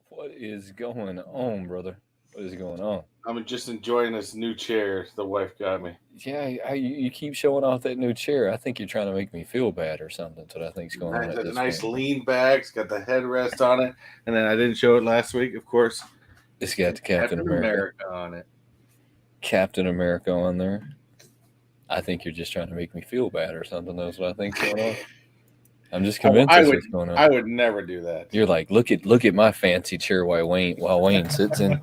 What is going on, brother? What is going on? I'm just enjoying this new chair the wife got me. Yeah, you keep showing off that new chair. I think you're trying to make me feel bad or something. That's what I think's going on It's at a this nice point. lean back. It's got the headrest on it. And then I didn't show it last week, of course. It's got the Captain America on it. Captain America on there. I think you're just trying to make me feel bad or something. That's what I think's going on. I'm just convinced that's what's going on. I would never do that. You're like, look at my fancy chair while Wayne sits in.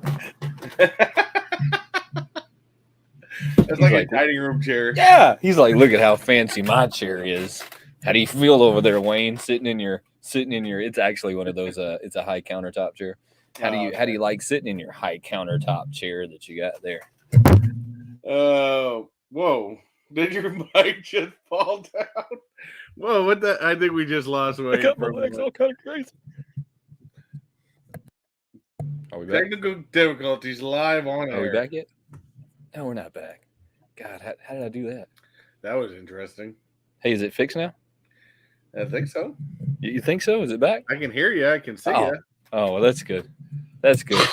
It's like a dining room chair. Yeah, he's like, look at how fancy my chair is. How do you feel over there, Wayne? Sitting in your. It's actually one of those. It's a high countertop chair. How do you like sitting in your high countertop chair that you got there? Whoa! Did your mic just fall down? Whoa! What the? I think we just lost Wayne. I got my legs all kind of crazy. Are we back? Technical difficulties live on air. Are we back yet? No, we're not back. God, how did I do that? That was interesting. Hey, is it fixed now? I think so. You think so? Is it back? I can hear you. I can see you. Oh, well, that's good. That's good.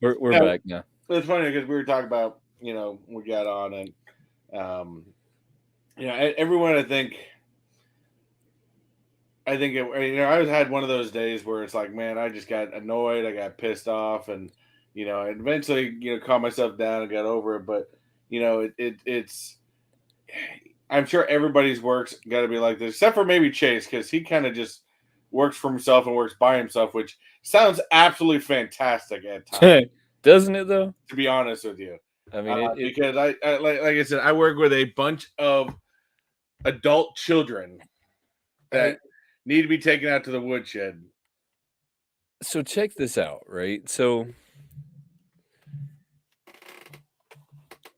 We're back now. It's funny because we were talking about, we got on and, everyone, I think I had one of those days where it's like, man, I just got annoyed. I got pissed off and, eventually, calmed myself down and got over it. But, it's, I'm sure everybody's work's got to be like this, except for maybe Chase, because he kind of just works for himself and works by himself, which sounds absolutely fantastic at times. Doesn't it, though? To be honest with you. I mean, because I like I said, I work with a bunch of adult children that need to be taken out to the woodshed. So check this out, right? So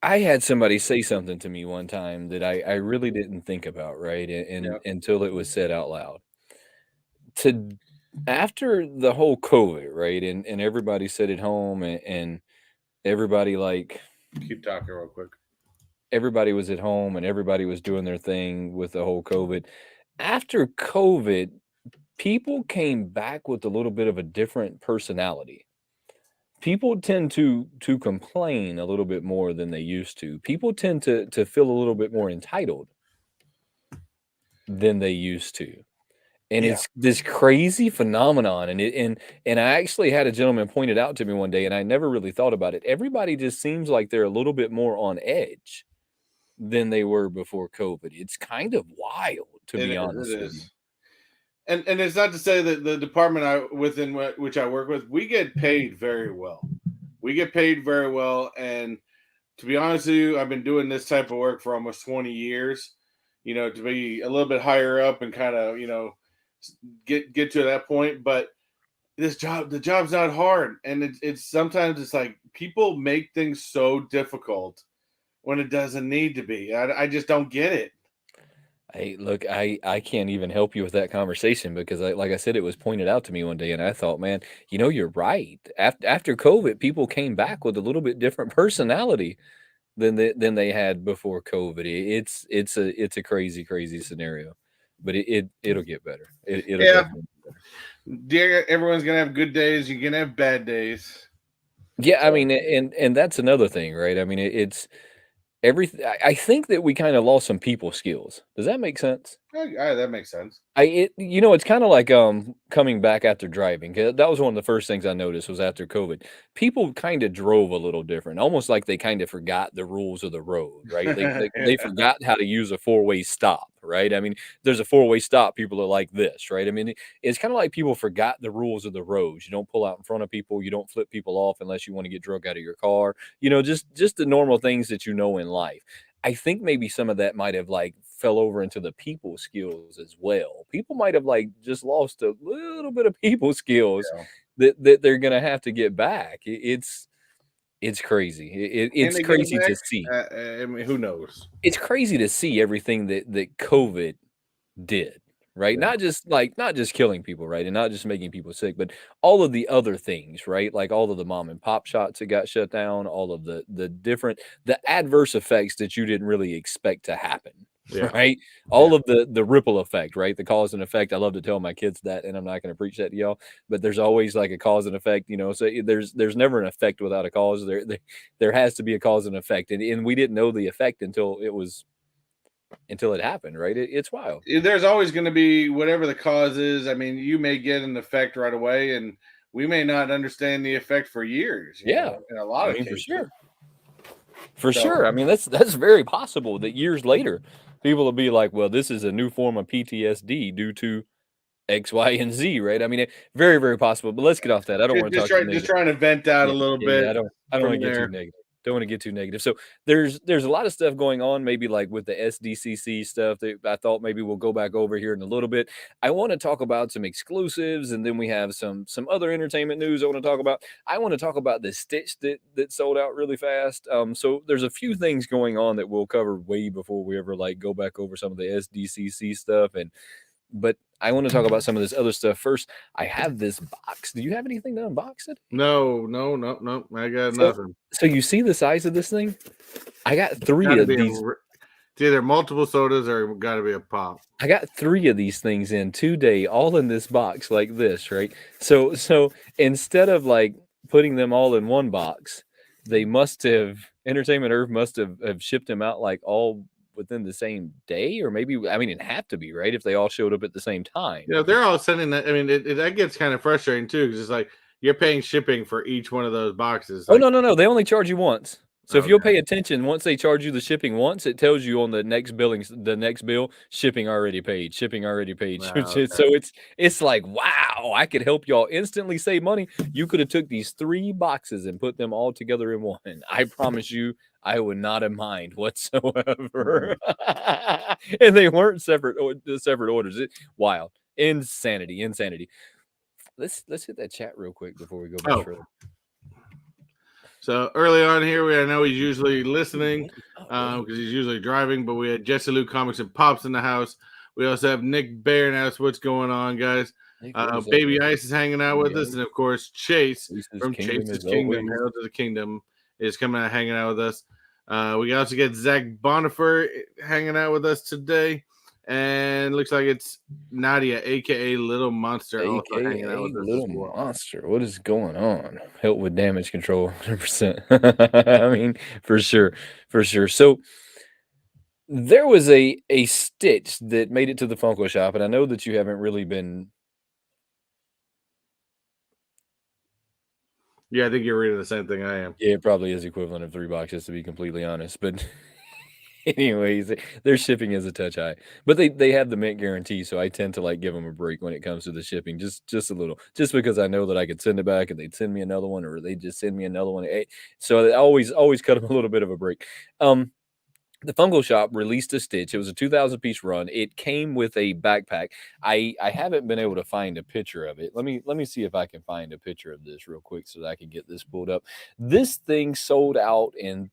I had somebody say something to me one time that I really didn't think about, right? And until it was said out loud. After the whole COVID, right? And everybody sat at home and everybody keep talking real quick. Everybody was at home and everybody was doing their thing with the whole COVID. After COVID, people came back with a little bit of a different personality. People tend to complain a little bit more than they used to. People tend to feel a little bit more entitled than they used to. And it's this crazy phenomenon. And I actually had a gentleman point it out to me one day, and I never really thought about it. Everybody just seems like they're a little bit more on edge than they were before COVID. It's kind of wild, to be honest with you. And it's not to say that the department within which I work with, we get paid very well. We get paid very well. And to be honest with you, I've been doing this type of work for almost 20 years, to be a little bit higher up and kind of, get to that point. But the job's not hard. And it's sometimes it's like people make things so difficult when it doesn't need to be. I just don't get it. Hey, look, I can't even help you with that conversation because, like I said, it was pointed out to me one day, and I thought, man, you're right. After COVID, people came back with a little bit different personality than they had before COVID. It's a crazy, crazy scenario, but it'll get better. It'll get better. Everyone's gonna have good days. You're gonna have bad days. Yeah, I mean, and that's another thing, right? I mean, it's. Everything. I think that we kind of lost some people skills. Does that make sense? Yeah, that makes sense. It's kind of like coming back after driving. That was one of the first things I noticed was after COVID. People kind of drove a little different, almost like they kind of forgot the rules of the road, right? They forgot how to use a four-way stop, right? I mean, there's a four-way stop. People are like this, right? I mean, it's kind of like people forgot the rules of the roads. You don't pull out in front of people. You don't flip people off unless you want to get drunk out of your car. Just the normal things that you know in life. I think maybe some of that might have fell over into the people skills as well. People might have just lost a little bit of people skills that they're gonna have to get back. It's crazy. It's crazy to see. I mean, who knows? It's crazy to see everything that COVID did, right? Yeah. Not just killing people, right? And not just making people sick, but all of the other things, right? Like all of the mom and pop shops that got shut down, all of the adverse effects that you didn't really expect to happen, Yeah. right? Yeah. All of the ripple effect, right? The cause and effect. I love to tell my kids that, and I'm not going to preach that to y'all, but there's always like a cause and effect, you know. So there's never an effect without a cause. There has to be a cause and effect, and we didn't know the effect until it happened, right? It's wild. There's always going to be whatever the cause is. I mean, you may get an effect right away, and we may not understand the effect for years. Yeah, In a I lot of mean cases. for So sure. I mean that's very possible that years later people will be like, well, this is a new form of PTSD due to X, Y, and Z, right? I mean, very, very possible. But let's get off that. I don't want to talk too just negative. trying to vent out a Yeah, little yeah, yeah. bit I don't from want to get too there. negative. Don't want to get too negative. So there's a lot of stuff going on, maybe like with the SDCC stuff that I thought maybe we'll go back over here in a little bit. I want to talk about some exclusives, and then we have some other entertainment news I want to talk about. I want to talk about the Stitch that sold out really fast. So there's a few things going on that we'll cover way before we ever like go back over some of the SDCC stuff, and but I want to talk about some of this other stuff first. I have this box. Do you have anything to unbox it? No, no, no, no. I got So, nothing. so you see the size of this thing? I got It's got three to of be these. it's either multiple sodas or got to be a pop. I got three of these things in today, all in this box like this, right? So instead of like putting them all in one box, they must have Entertainment Earth must have shipped them out like all within the same day, or maybe I mean it'd have to be right if they all showed up at the same time. They're all sending that. I mean, that gets kind of frustrating too because it's like you're paying shipping for each one of those boxes. Oh, Like, no, no, no, they only charge you once. So if you'll okay, pay attention, once they charge you the shipping once, it tells you on the next bill, shipping already paid, shipping already paid. wow, So okay. it's like, wow, I could help y'all instantly save money. You could have took these 3 boxes and put them all together in one. I promise you, I would not have mind Mm. whatsoever. And they weren't separate orders. Wild. Insanity, insanity. Let's hit that chat real quick before we go much Oh, further. so early on here, I know he's usually listening Oh, because he's usually driving, but we had Jesse Lou Comics and Pops in the house. We also have Nick Bear in the house. What's going on, guys? Nick, what is up, Baby man? Ice is hanging out with us, and of course, Chase Lisa's from Kingdom Chase's is Kingdom, always Hail to the Kingdom, is coming out hanging out with us. We also get Zach Bonifer hanging out with us today. And looks like it's Nadia, aka Little Monster, also hanging out AKA with us as Little well. Monster. What is going on? Help with damage control, 100%. I mean, for sure, for sure. So there was a Stitch that made it to the Funko shop, and I know that you haven't really been. Yeah, I think you're reading the same thing I am. Yeah, it probably is equivalent of 3 boxes to be completely honest, but anyways, their shipping is a touch high, but they have the mint guarantee, so I tend to like give them a break when it comes to the shipping, just a little, just because I know that I could send it back and they'd send me another one, or they just send me another one. So I always cut them a little bit of a break. The Funko Shop released a Stitch. It was a 2,000 piece run. It came with a backpack. I haven't been able to find a picture of it. Let me see if I can find a picture of this real quick so that I can get this pulled up. This thing sold out in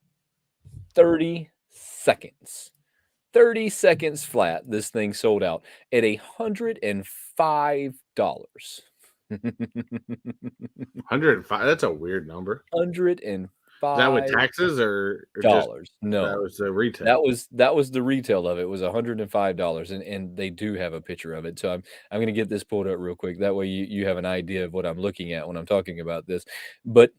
30 seconds. 30 seconds flat. This thing sold out at $105. 105. That's a weird number. Is that with $105. taxes or just that No. was the retail? That was the retail of it, was $105, and they do have a picture of it. So I'm gonna get this pulled up real quick. That way you have an idea of what I'm looking at when I'm talking about this. But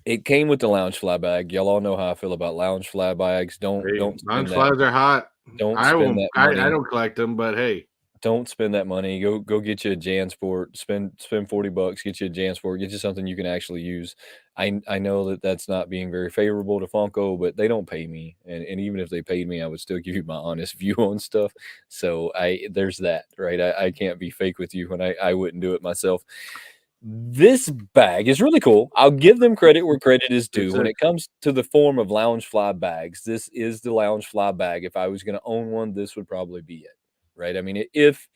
it came with the lounge fly bag. Y'all all know how I feel about lounge fly bags. Hey, Don't lunch spend that flies are hot. don't I spend won't. that I money. don't collect them, but hey, Don't spend that money. Go get you a JanSport. Spend $40. Get you a JanSport. Get you something you can actually use. I know that that's not being very favorable to Funko, but they don't pay me, and even if they paid me, I would still give you my honest view on stuff. So there's that, right? I can't be fake with you when I wouldn't do it myself. This bag is really cool. I'll give them credit where credit is due. it's When a it comes to the form of lounge fly bags, this is the lounge fly bag. If I was going to own one, this would probably be it. right? I mean, if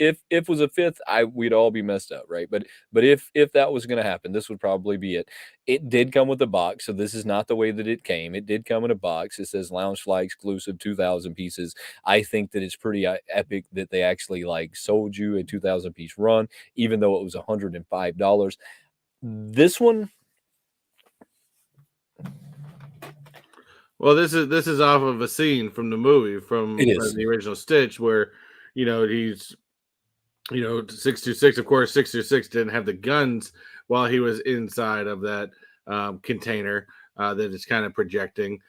was a fifth, we'd all be messed up, right? But if that was going to happen, this would probably be it. It did come with a box, so this is not the way that it came. It did come in a box. It says Loungefly exclusive 2,000 pieces. I think that it's pretty epic that they actually like sold you a 2,000 piece run, even though it was $105. This one, Well, this is off of a scene from the movie it from is. the original Stitch, where he's 626. Of course, 626 didn't have the guns while he was inside of that container that is kind of projecting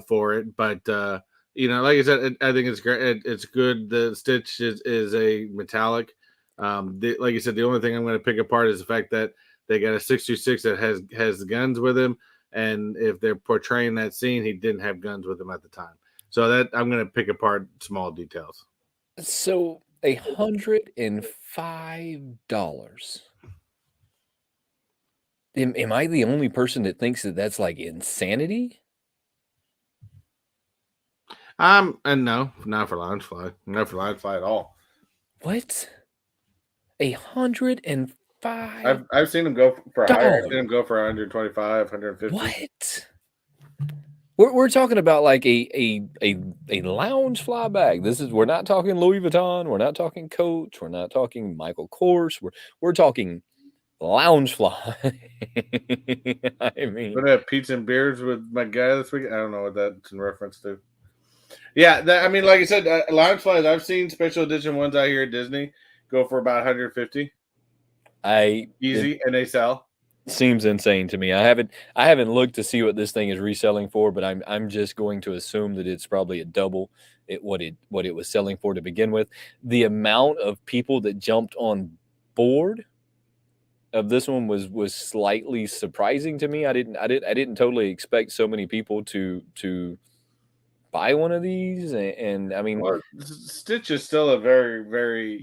for it. But like I said, I think it's great. It's good. The Stitch is a metallic. Like you said, the only thing I'm going to pick apart is the fact that they got a 626 that has the guns with him, and if they're portraying that scene, he didn't have guns with him at the time. So that I'm going to pick apart small details. So $105. Am I the only person that thinks that that's like insanity? And no, not for Loungefly, not for Loungefly at all. What? $105? I've seen him go for higher. I've seen him go for 125, 150. What? We're talking about like a lounge fly bag. We're not talking Louis Vuitton. We're not talking Coach. We're not talking Michael Kors. We're talking lounge fly. I mean, But I have pizza and beers with my guy this week. I don't know what that's in reference to. Yeah, I mean, like I said, Loungeflies. I've seen special edition ones out here at Disney go for about 150. Easy, and they sell. Seems insane to me. I haven't looked to see what this thing is reselling for, but I'm just going to assume that it's probably a double what it was selling for to begin with. The amount of people that jumped on board of this one was slightly surprising to me. I didn't totally expect so many people to buy one of these, and I mean, well, Stitch is still a very, very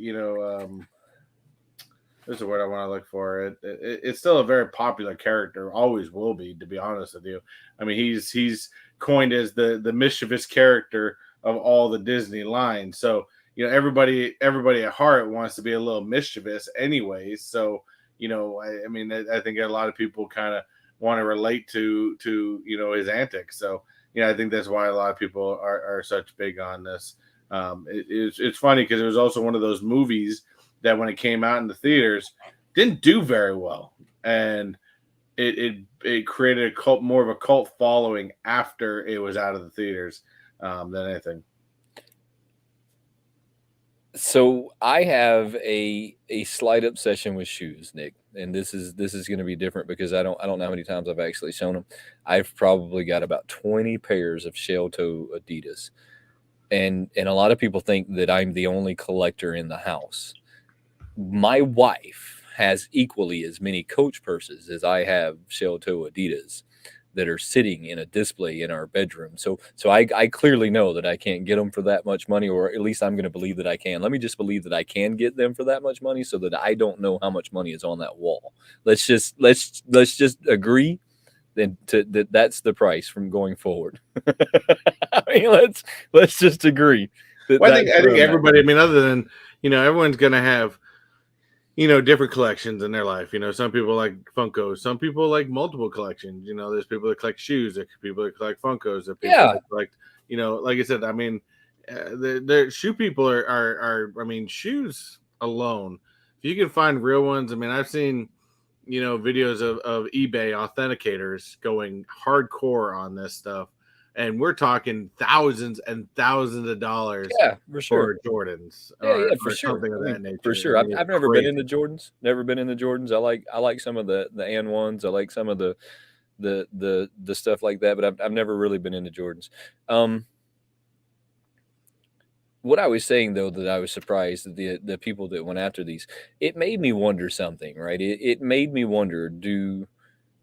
there's a word I want to look for. It's still a very popular character. Always will be, to be honest with you. I mean, he's coined as the mischievous character of all the Disney lines. So everybody at heart wants to be a little mischievous, anyways. So I mean, I think a lot of people kind of want to relate to his antics. So I think that's why a lot of people are such big on this. It's funny because it was also one of those movies that when it came out in the theaters didn't do very well, and it created more of a cult following after it was out of the theaters than anything. So I have a slight obsession with shoes, Nick, and this is going to be different because I don't know how many times I've actually shown them. I've probably got about 20 pairs of shell toe Adidas, and a lot of people think that I'm the only collector in the house. My wife has equally as many Coach purses as I have shell toe Adidas that are sitting in a display in our bedroom. So I clearly know that I can't get them for that much money, or at least I'm going to believe that I can. Let me just believe that I can get them for that much money so that I don't know how much money is on that wall. Let's just agree that that's the price from going forward. I mean, let's just agree. Well, I think everybody, I mean, other than, everyone's going to have, different collections in their life. Some people like Funko, some people like multiple collections. There's people that collect shoes, there's people that collect Funkos, there's people that collect, like I said, I mean, the shoe people are, I mean, shoes alone, if you can find real ones. I mean, I've seen, videos of eBay authenticators going hardcore on this stuff. And we're talking thousands and thousands of dollars for sure. For Jordans for sure. Something of that nature. For sure. I've never been into Jordans. Never been into Jordans. I like some of the and ones. I like some of the stuff like that, but I've never really been into Jordans. What I was saying though, that I was surprised that the people that went after these, it made me wonder something, right? It made me wonder,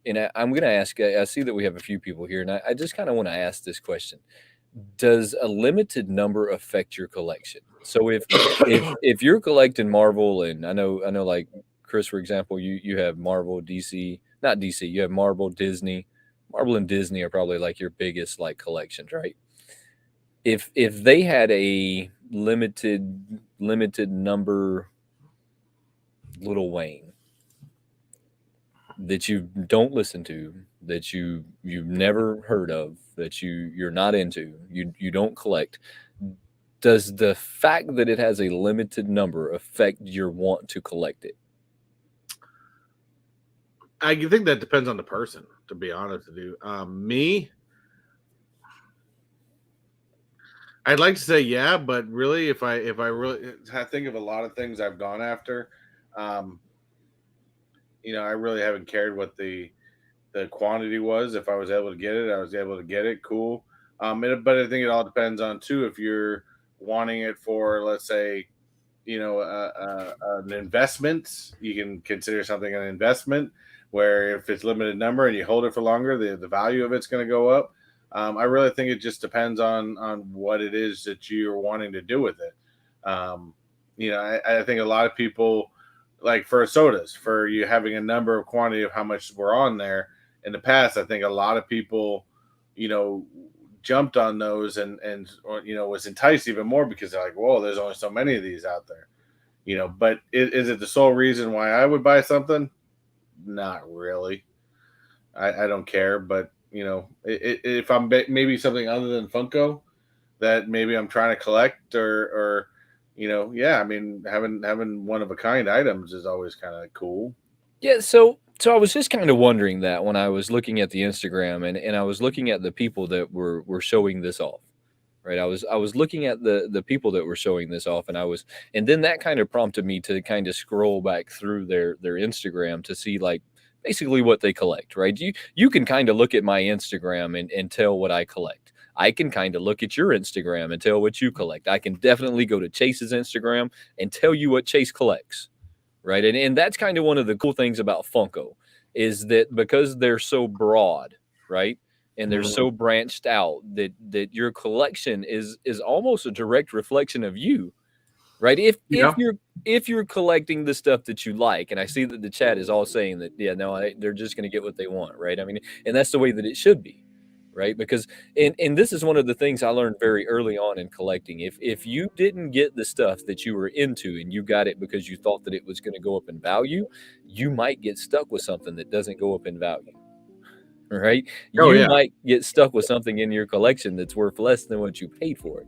and I'm going to ask, I see that we have a few people here, and I just kind of want to ask this question. Does a limited number affect your collection? So if you're collecting Marvel, and I know like Chris, for example, you have Marvel, DC, not DC, you have Marvel, Disney. Marvel and Disney are probably like your biggest like collections, right? If they had a limited number Little Wayne that you don't listen to, that you've never heard of, that you're not into, you don't collect, does the fact that it has a limited number affect your want to collect it? I think that depends on the person, to be honest with you. Me, I'd like to say yeah, but really, if I really I think of a lot of things I've gone after, um, I really haven't cared what the quantity was. If I was able to get it, I was able to get it. Cool. But I think it all depends on too if you're wanting it for, let's say, an investment. You can consider something an investment where if it's limited number and you hold it for longer, the value of it's going to go up. I really think it just depends on what it is that you're wanting to do with it. I think a lot of people, like for sodas, for you having a number of quantity of how much were on there in the past. I think a lot of people, you know, jumped on those and was enticed even more because they're like, whoa, there's only so many of these out there. But is it the sole reason why I would buy something? Not really. I don't care, but if I'm maybe something other than Funko that maybe I'm trying to collect or yeah, I mean having one of a kind items is always kind of cool. Yeah, so I was just kind of wondering that when I was looking at the Instagram and I was looking at the people that were showing this off. Right. I was looking at the people that were showing this off and then that kind of prompted me to kind of scroll back through their Instagram to see like basically what they collect, right? You can kind of look at my Instagram and tell what I collect. I can kind of look at your Instagram and tell what you collect. I can definitely go to Chase's Instagram and tell you what Chase collects, right? And that's kind of one of the cool things about Funko is that because they're so broad, right? And they're Mhm. so branched out that your collection is almost a direct reflection of you, right? Yeah. If you're collecting the stuff that you like, and I see that the chat is all saying that, yeah, no, they're just going to get what they want, right? I mean, and that's the way that it should be, right? Because and this is one of the things I learned very early on in collecting. If you didn't get the stuff that you were into and you got it because you thought that it was going to go up in value, you might get stuck with something that doesn't go up in value, right? Oh You yeah. might get stuck with something in your collection that's worth less than what you paid for it.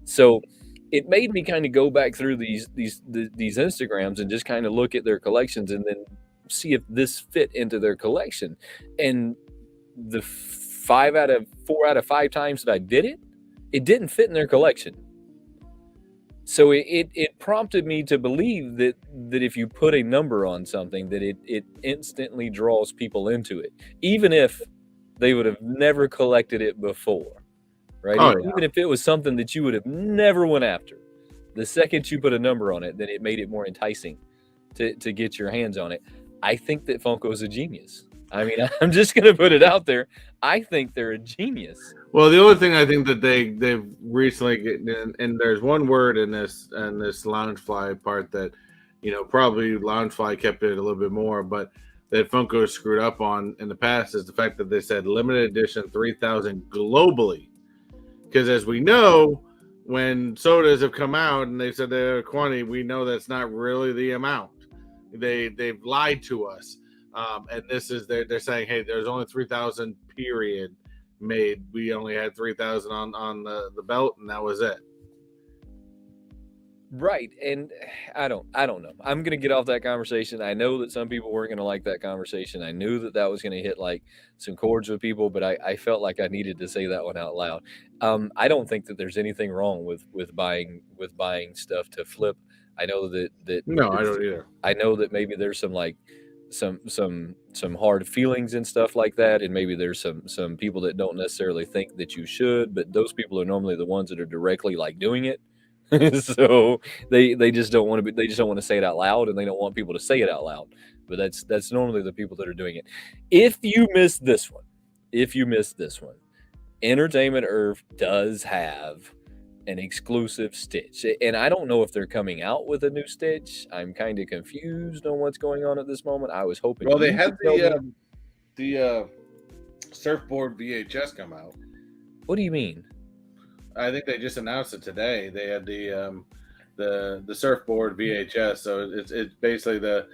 So it made me kind of go back through these Instagrams and just kind of look at their collections and then see if this fit into their collection. And the 4 out of 5 times that I did it, it didn't fit in their collection. So it prompted me to believe that if you put a number on something, that it instantly draws people into it, even if they would have never collected it before, right? Oh yeah. Even if it was something that you would have never went after, the second you put a number on it, then it made it more enticing to get your hands on it. I think that Funko is a genius. I mean, I'm just gonna put it out there. I think they're a genius. Well, the only thing I think that they've recently and there's one word in this Loungefly part that probably Loungefly kept it a little bit more, but that Funko screwed up on in the past is the fact that they said limited edition 3,000 globally, because as we know, when sodas have come out and they said they're a quantity, we know that's not really the amount. They've lied to us, and this is they're saying, hey, there's only 3,000 period made. We only had 3,000 on the belt, and that was it. Right. And I don't know. I'm going to get off that conversation. I know that some people weren't going to like that conversation. I knew that that was going to hit like some chords with people, but I felt like I needed to say that one out loud. I don't think that there's anything wrong with buying stuff to flip. I know that No, I there's, don't either. I know that maybe there's some like some hard feelings and stuff like that, and maybe there's some people that don't necessarily think that you should, but those people are normally the ones that are directly like doing it. So they just don't want to be they just don't want to say it out loud, and they don't want people to say it out loud. But that's normally the people that are doing it. If you missed this one, if you missed this one, Entertainment Earth does have an exclusive Stitch. And I don't know if they're coming out with a new Stitch. I'm kind of confused on what's going on at this moment. I was hoping Well, they you had could tell me. the surfboard VHS come out. What do you mean? I think they just announced it today. They had the surfboard VHS. So it's basically the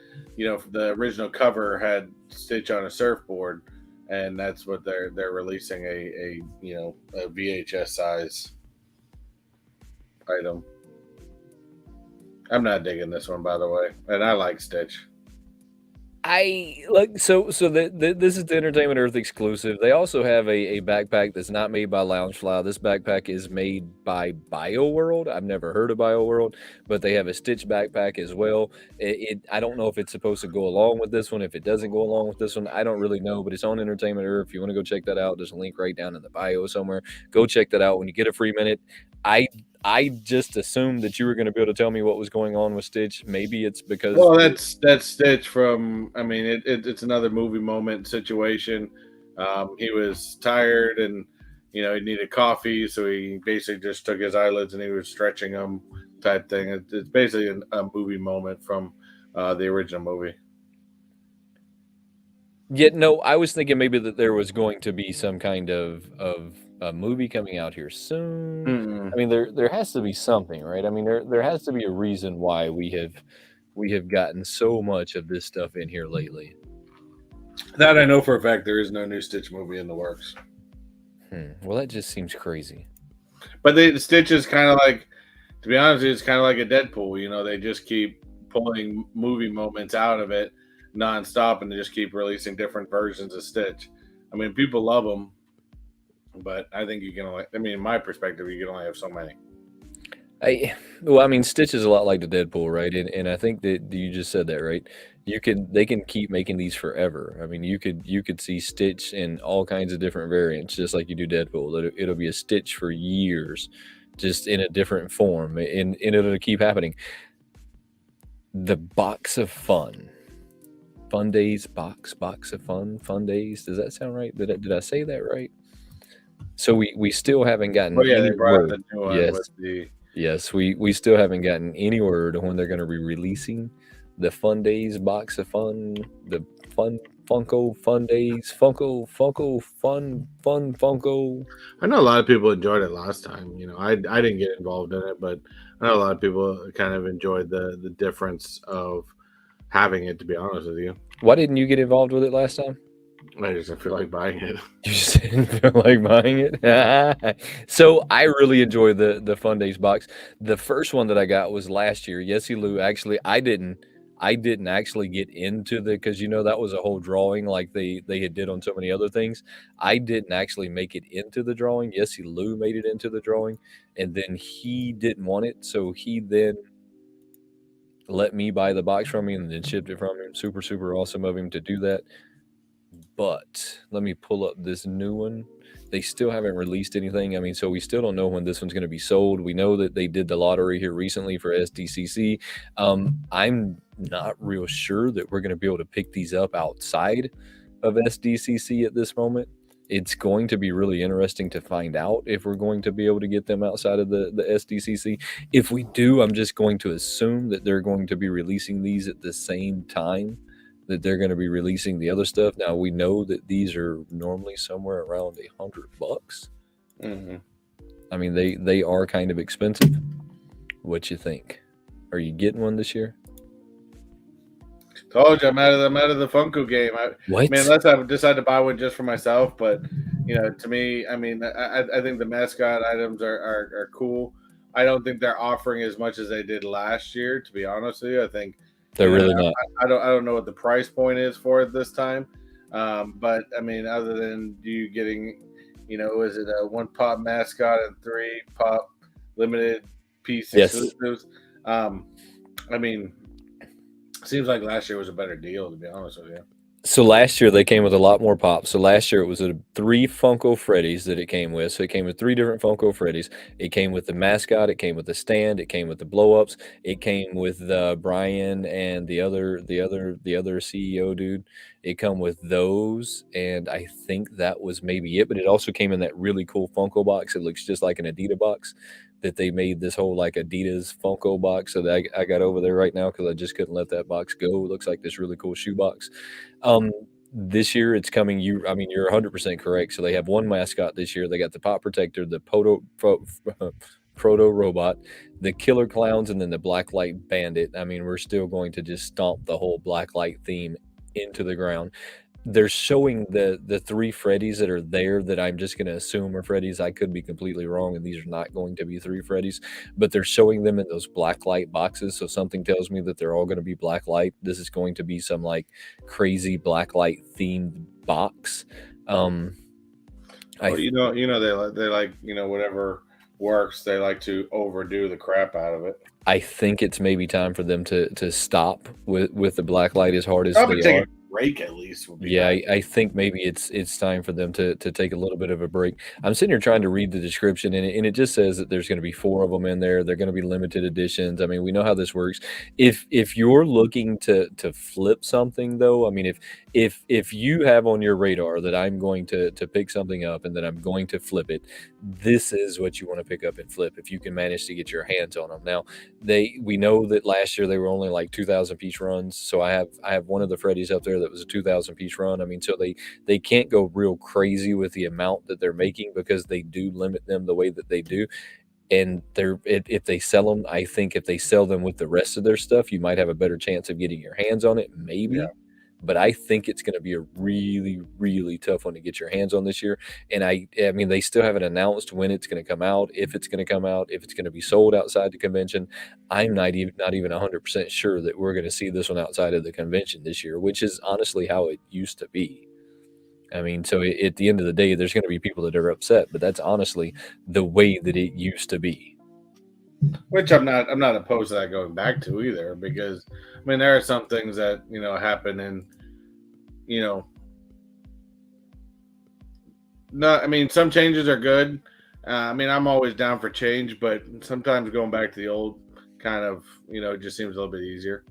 original cover had Stitch on a surfboard, and that's what they're releasing a VHS size item. I'm not digging this one, by the way, and I like Stitch. I like so this is the Entertainment Earth exclusive. They also have a backpack that's not made by Loungefly. This backpack is made by BioWorld. I've never heard of BioWorld, but they have a Stitch backpack as well. I don't know if it's supposed to go along with this one. If it doesn't go along with this one, I don't really know. But it's on Entertainment Earth. If you want to go check that out, there's a link right down in the bio somewhere. Go check that out when you get a free minute. I just assumed that you were going to be able to tell me what was going on with Stitch. Maybe it's because Well, that's Stitch from. I mean, it's another movie moment situation. He was tired and he needed coffee, so he basically just took his eyelids and he was stretching them, type thing. It's basically a movie moment from the original movie. Yet no, I was thinking maybe that there was going to be some kind of a movie coming out here soon. Mm-mm. I mean, there has to be something, right? I mean, there has to be a reason why we have gotten so much of this stuff in here lately. That I know for a fact. There is no new Stitch movie in the works. Well, that just seems crazy. But the Stitch is kind of like, to be honest, it's kind of like a Deadpool. They just keep pulling movie moments out of it nonstop, and they just keep releasing different versions of Stitch. I mean, people love them, but I think you can only. I mean, in my perspective, you can only have so many. I mean, Stitch is a lot like the Deadpool, right? And I think that you just said that, right? They can keep making these forever. I mean, you could see Stitch in all kinds of different variants, just like you do Deadpool. It'll be a Stitch for years, just in a different form, and it'll keep happening. The box of fun. Fun days box of fun days. Does that sound right? Did I say that right? So we still haven't gotten But yeah, any they brought out word. the new one Yes. with the. Yes, we still haven't gotten any word on when they're gonna be releasing the Fun Days box of fun, the Funko Fun Days, Funko Fun Funko. I know a lot of people enjoyed it last time. I didn't get involved in it, but I know a lot of people kind of enjoyed the difference of having it. To be honest with you, Why didn't you get involved with it last time? I just don't feel like buying it. You just didn't feel like buying it. So I really enjoy the Fun Days box. The first one that I got was last year. Yesy Lou. Actually, I didn't actually get into because that was a whole drawing like they had did on so many other things. I didn't actually make it into the drawing. Yesy Lou made it into the drawing, and then he didn't want it, so he then let me buy the box from him and then shipped it from him. Super, super awesome of him to do that. But let me pull up this new one. They still haven't released anything. I mean, so we still don't know when this one's going to be sold. We know that they did the lottery here recently for SDCC. I'm not real sure that we're going to be able to pick these up outside of SDCC at this moment. It's going to be really interesting to find out if we're going to be able to get them outside of the SDCC. If we do, I'm just going to assume that they're going to be releasing these at the same time that they're going to be releasing the other stuff. Now we know that these are normally somewhere around $100. Mm-hmm. I mean, they are kind of expensive. What you think? Are you getting one this year? Told you I'm out of the Funko game. What? I mean, unless I decide to buy one just for myself, but to me, I mean, I think the mascot items are cool. I don't think they're offering as much as they did last year. To be honest with you, I think They're really not. I don't know what the price point is for it this time. But I mean, other than you getting, is it a 1 pop mascot and 3 pop limited piece exclusives? I mean, seems like last year was a better deal, to be honest with you. So last year they came with a lot more pops. So last year it was 3 Funko Freddies that it came with. So it came with 3 different Funko Freddies. It came with the mascot. It came with the stand. It came with the blow ups. It came with Brian and the other CEO dude. It come with those, and I think that was maybe it. But it also came in that really cool Funko box. It looks just like an Adidas box. That they made this whole like Adidas Funko box, so that I got over there right now because I just couldn't let that box go. It looks like this really cool shoe box. This year it's coming. I mean, you're 100% correct. So they have one mascot this year. They got the Pop Protector, the Proto Robot, the Killer Clowns, and then the Blacklight Bandit. I mean, we're still going to just stomp the whole Blacklight theme into the ground. They're showing the 3 Freddies that are there that I'm just gonna assume are Freddies. I could be completely wrong, and these are not going to be 3 Freddies, but they're showing them in those black light boxes, so something tells me that they're all gonna be black light. This is going to be some, like, crazy black light themed box. I Well, they like whatever works. They like to overdo the crap out of it. I think it's maybe time for them to stop with the black light as hard as Probably they take are. a break at least would be Yeah, nice. I think maybe it's time for them to take a little bit of a break. I'm sitting here trying to read the description, and it just says that there's gonna be 4 of them in there. They're gonna be limited editions. I mean, we know how this works. If you're looking to flip something, though, I mean, if you have on your radar that I'm going to pick something up and that I'm going to flip it, this is what you wanna pick up and flip if you can manage to get your hands on them. Now, we know that last year they were only like 2,000 piece runs. So I have one of the Freddies up there that was a 2,000 piece run. I mean, so they can't go real crazy with the amount that they're making because they do limit them the way that they do. And if they sell them, I think if they sell them with the rest of their stuff, you might have a better chance of getting your hands on it, Yeah. maybe. But I think it's going to be a really, really tough one to get your hands on this year. And I mean, they still haven't announced when it's going to come out, if it's going to come out, if it's going to be sold outside the convention. I'm not even 100% sure that we're going to see this one outside of the convention this year, which is honestly how it used to be. I mean, so at the end of the day, there's going to be people that are upset, but that's honestly the way that it used to be. Which I'm not opposed to that going back to either, because I mean there are some things that happen, and you know no, I mean some changes are good. I mean I'm always down for change, but sometimes going back to the old kind of just seems a little bit easier.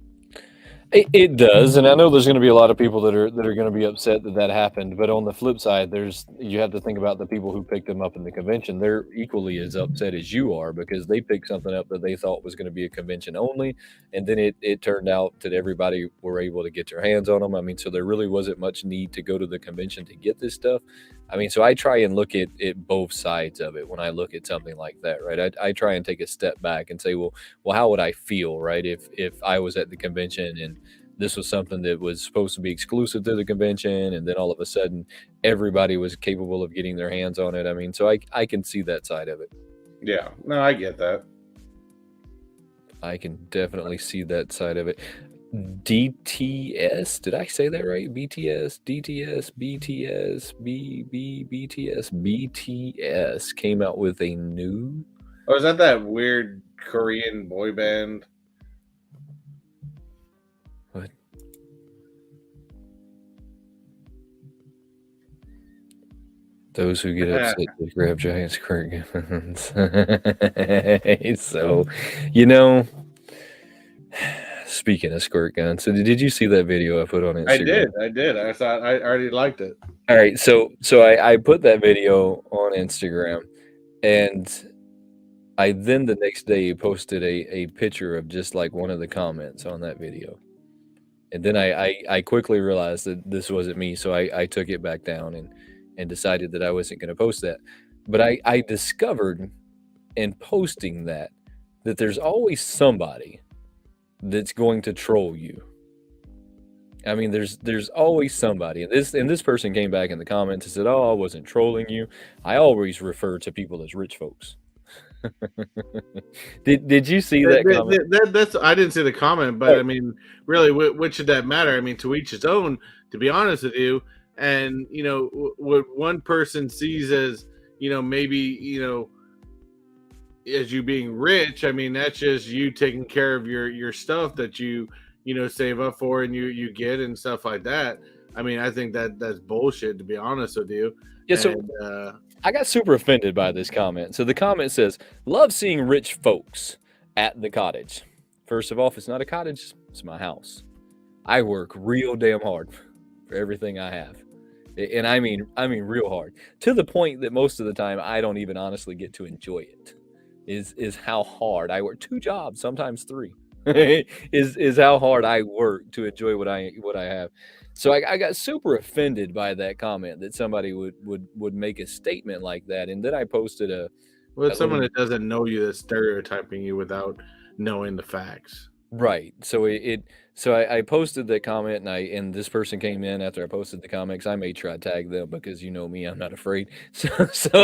It does, and I know there's going to be a lot of people that are going to be upset that that happened. But on the flip side, you have to think about the people who picked them up in the convention. They're equally as upset as you are because they picked something up that they thought was going to be a convention only, and then it turned out that everybody were able to get their hands on them. I mean, so there really wasn't much need to go to the convention to get this stuff. I mean, so I try and look at both sides of it when I look at something like that, right? I try and take a step back and say, well, how would I feel, right, if I was at the convention and this was something that was supposed to be exclusive to the convention, and then all of a sudden everybody was capable of getting their hands on it. I mean, so I can see that side of it. Yeah, no, I get that. I can definitely see that side of it. DTS, did I say that right? BTS, DTS, BTS, BTS, BTS came out with a new. Oh, is that weird Korean boy band? What? Those who get upset just grab giant squirt guns. So, speaking of squirt guns, so did you see that video I put on Instagram? I did. I thought I already liked it. All right, so I put that video on Instagram, and I then the next day posted a picture of just like one of the comments on that video. And then I quickly realized that this wasn't me, so I took it back down and decided that I wasn't going to post that. But I discovered in posting that there's always somebody that's going to troll you. I mean, there's always somebody, and this person came back in the comments and said, "Oh, I wasn't trolling you. I always refer to people as rich folks." Did you see that comment? That's I didn't see the comment, but I mean, really, what should that matter? I mean, to each his own. To be honest with you, and what one person sees as maybe as you being rich. I mean, that's just you taking care of your stuff that you save up for and you get and stuff like that. I mean, I think that's bullshit, to be honest with you. Yeah, so I got super offended by this comment. So the comment says, "Love seeing rich folks at the cottage." First of all, if it's not a cottage, it's my house. I work real damn hard for everything I have. And I mean real hard. To the point that most of the time I don't even honestly get to enjoy it. Is how hard I work. 2 jobs, sometimes 3. is how hard I work to enjoy what I have. So I got super offended by that comment that somebody would make a statement like that, and then I posted Well, a it's someone little. that doesn't know you that's stereotyping you without knowing the facts. Right. So I posted that comment, and this person came in after I posted the comments. I made sure I tagged them because you know me, I'm not afraid. So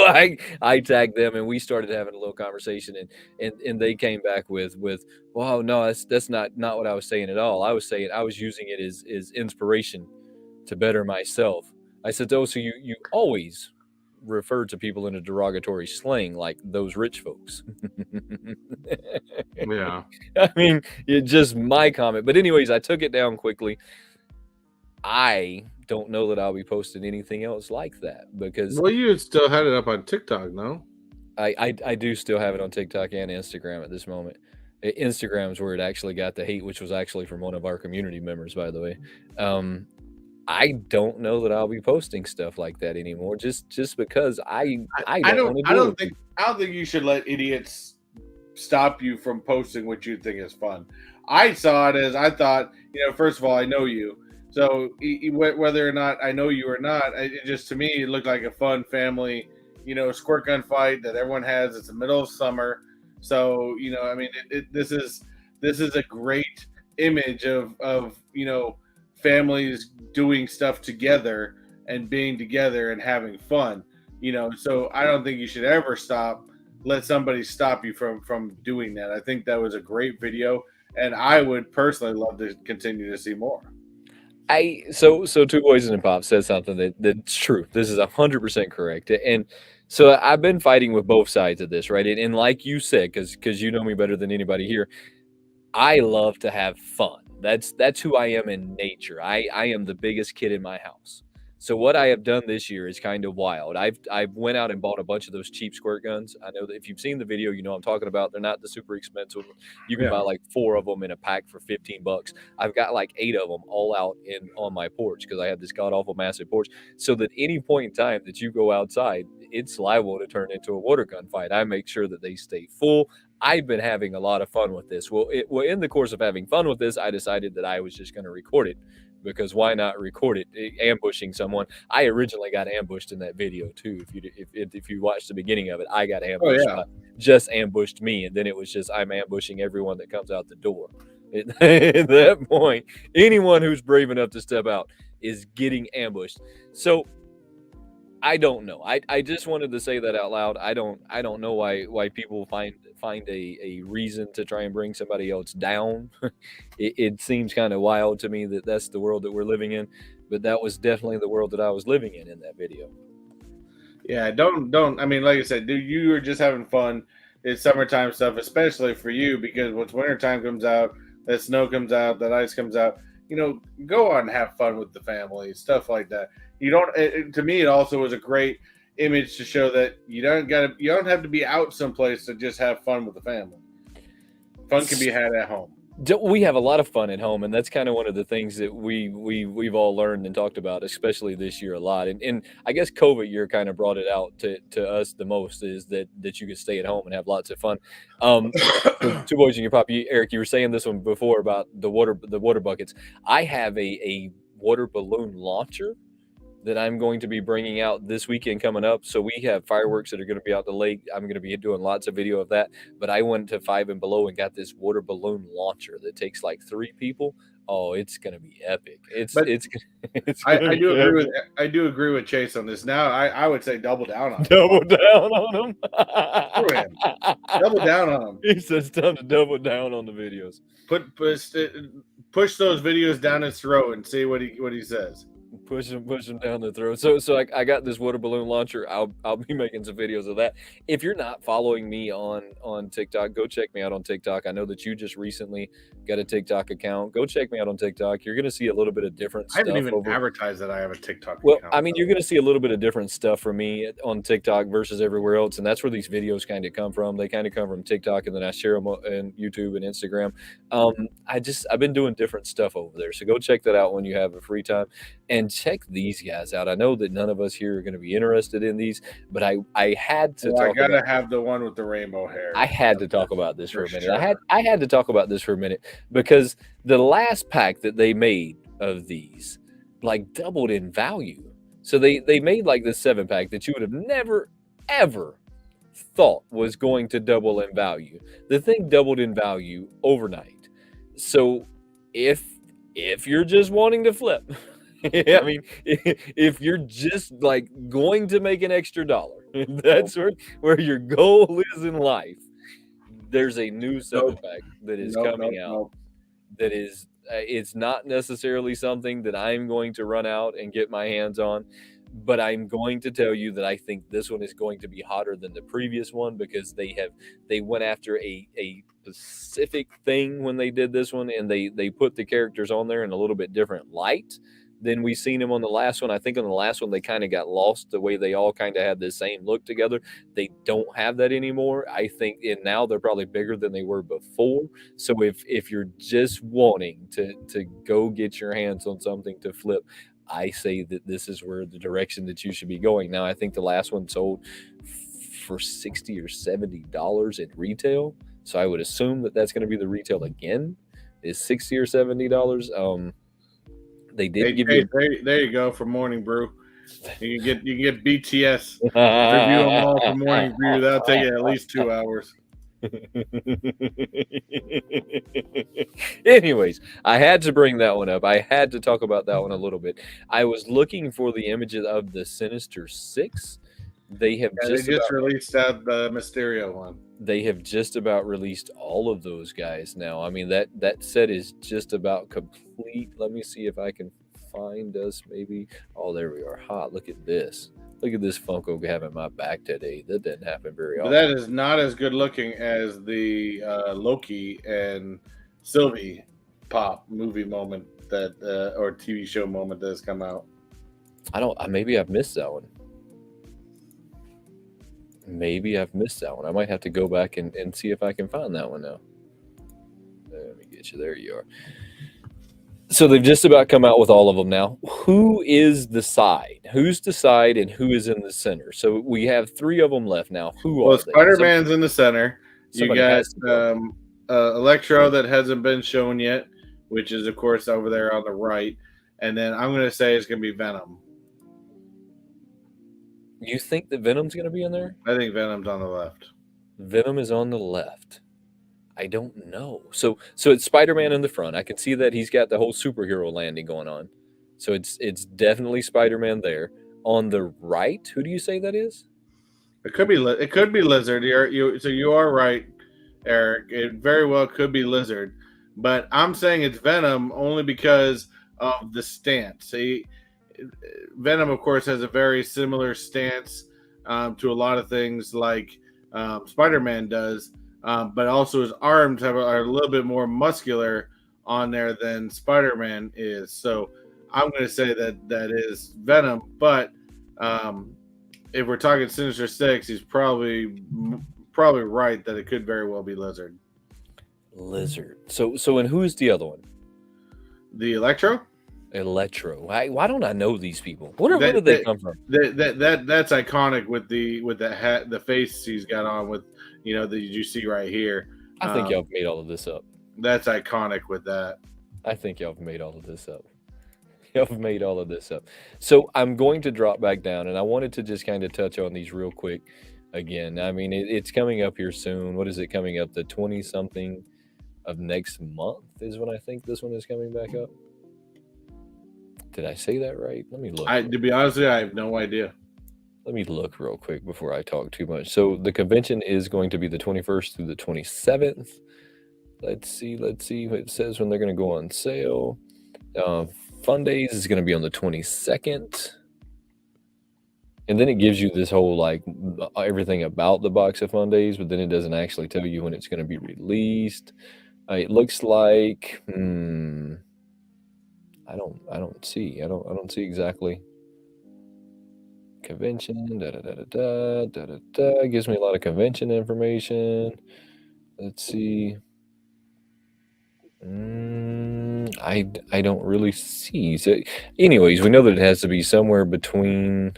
I tagged them, and we started having a little conversation, and they came back with wow, no, that's not what I was saying at all. I was saying I was using it as inspiration to better myself. I said, oh, so you always refer to people in a derogatory slang like those rich folks. Yeah. I mean, it's just my comment. But anyways, I took it down quickly. I don't know that I'll be posting anything else like that because Well, you still had it up on TikTok, no? I do still have it on TikTok and Instagram at this moment. Instagram's where it actually got the hate, which was actually from one of our community members, by the way. Um, I don't know that I'll be posting stuff like that anymore, just because I I don't don't want to I deal don't with think people. I don't think you should let idiots stop you from posting what you think is fun. I saw it as I thought, first of all, I know you. So whether or not I know you or not, it just to me it looked like a fun family, squirt gun fight that everyone has. It's the middle of summer, so I mean, this is a great image of families doing stuff together and being together and having fun. So I don't think you should ever let somebody stop you from doing that. I think that was a great video, and I would personally love to continue to see more. So Two Boys and a Pop said something that's true. This is 100% correct. And so I've been fighting with both sides of this, right? And like you said, because you know me better than anybody here, I love to have fun. That's who I am in nature. I am the biggest kid in my house. So what I have done this year is kind of wild. I've went out and bought a bunch of those cheap squirt guns. I know that if you've seen the video, you know I'm talking about. They're not the super expensive. You can buy Yeah. like 4 of them in a pack for $15. I've got like 8 of them all out in on my porch because I have this god awful massive porch. So that any point in time that you go outside, it's liable to turn into a water gun fight. I make sure that they stay full. I've been having a lot of fun with this. Well, in the course of having fun with this, I decided that I was just going to record it because why not record it? Ambushing someone. I originally got ambushed in that video too. If you watch the beginning of it, I got Oh ambushed. yeah. Just ambushed me, and then it was just I'm ambushing everyone that comes out the door. At that point, anyone who's brave enough to step out is getting ambushed. So I don't know. I just wanted to say that out loud. I don't know why people find a reason to try and bring somebody else down. It seems kind of wild to me that that's the world that we're living in, but that was definitely the world that I was living in that video. Yeah, don't. I mean, like I said, dude, you were just having fun. It's summertime stuff, especially for you, because once wintertime comes out, that snow comes out, that ice comes out. Go on and have fun with the family, stuff like that. You don't. To me, it also was a great image to show that you don't have to be out someplace to just have fun with the family. Fun can be had at home. We have a lot of fun at home, and that's kind of one of the things that we've all learned and talked about, especially this year a lot. And I guess COVID year kind of brought it out to us the most is that you could stay at home and have lots of fun. So Two Boys and Your Pop, Eric, you were saying this one before about the water buckets. I have a water balloon launcher that I'm going to be bringing out this weekend coming up. So we have fireworks that are going to be out the lake. I'm going to be doing lots of video of that. But I went to Five and Below and got this water balloon launcher that takes like 3 people. Oh, it's going to be epic. It's But it's it's I, going I to do be agree with epic. I do agree with Chase on this. Now I would say double down on it. Double down on Screw him. them. Double down on him. He says time to double down on the videos. Push those videos down his throat and see what he says. Push them down the throat. So I got this water balloon launcher. I'll be making some videos of that. If you're not following me on TikTok, go check me out on TikTok. I know that you just recently got a TikTok account. Go check me out on TikTok. You're gonna see a little bit of different I haven't stuff even over. advertised that I have a TikTok Well, account. I mean, you're going to see a little bit of different stuff from me on TikTok versus everywhere else, and that's where these videos kind of come from. They kind of come from TikTok, and then I share them on YouTube and Instagram. I've been doing different stuff over there, so go check that out when you have a free time. And check these guys out. I know that none of us here are going to be interested in these, but I had to Well, I talk about. gotta have the one with the rainbow hair. I had to talk about this for a minute. sure. I had to talk about this for a minute because the last pack that they made of these like doubled in value. So they made like this 7-pack that you would have never ever thought was going to double in value. The thing doubled in value overnight. So if you're just wanting to flip, I mean, if you're just like going to make an extra dollar, that's where your goal is in life. There's a new 7-pack that is coming out that is it's not necessarily something that I'm going to run out and get my hands on, but I'm going to tell you that I think this one is going to be hotter than the previous one because they went after a specific thing when they did this one, and they put the characters on there in a little bit different light than we seen them on the last one. I think on the last one they kind of got lost the way they all kind of had the same look together. They don't have that anymore. I think, and now they're probably bigger than they were before. So if you're just wanting to go get your hands on something to flip, I say that this is where the direction that you should be going. Now, I think the last one sold for $60 or $70 in retail, so I would assume that that's going to be the retail again. Is $60 or $70? They did give you. There you go for Morning Brew. You can get BTS review them all for Morning Brew. That'll take you at least 2 hours. Anyways, I had to bring that one up. I had to talk about that one a little bit. I was looking for the images of the Sinister Six. They have just released out the Mysterio one. They have just about released all of those guys now. I mean, that set is just about complete. Let me see if I can find us maybe. Oh, there we are. Hot. Look at this. Look at this Funko having my back today. That didn't happen very often. That is not as good looking as the Loki and Sylvie pop movie moment that or TV show moment that has come out. Maybe I've missed that one. Maybe I've missed that one. I might have to go back and see if I can find that one now. Let me get you. There you are. So they've just about come out with all of them now. Who is the side? Who's the side and who is in the center? So we have 3 of them left now. Who are they? Spider-Man's in the center. You got Electro that hasn't been shown yet, which is, of course, over there on the right. And then I'm going to say it's going to be Venom. You think that Venom's going to be in there? I think Venom's on the left. Venom is on the left. I don't know. So it's Spider-Man in the front. I can see that he's got the whole superhero landing going on. So it's definitely Spider-Man there. On the right, who do you say that is? It could be Lizard. So you are right, Eric. It very well could be Lizard, but I'm saying it's Venom only because of the stance. Venom, of course, has a very similar stance to a lot of things like Spider-Man does, but also his arms are a little bit more muscular on there than Spider-Man is. So I'm going to say that is Venom, but if we're talking Sinister Six, he's probably right that it could very well be Lizard. So and who's the other one? The Electro. Why don't I know these people? Where did they come from? That's iconic with the hat, the face he's got on with, that you see right here. I think y'all have made all of this up. That's iconic with that. I think y'all have made all of this up. Y'all have made all of this up. So I'm going to drop back down, and I wanted to just kind of touch on these real quick again. I mean, it's coming up here soon. What is it coming up? The 20-something of next month is when I think this one is coming back up. Did I say that right? Let me look. To be honest with you, I have no idea. Let me look real quick before I talk too much. So the convention is going to be the 21st through the 27th. Let's see what it says when they're going to go on sale. Fun Days is going to be on the 22nd. And then it gives you this whole, like, everything about the box of Fun Days, but then it doesn't actually tell you when it's going to be released. It looks like, I don't see exactly. Convention, It gives me a lot of convention information. Let's see. I don't really see. So, anyways, we know that it has to be somewhere between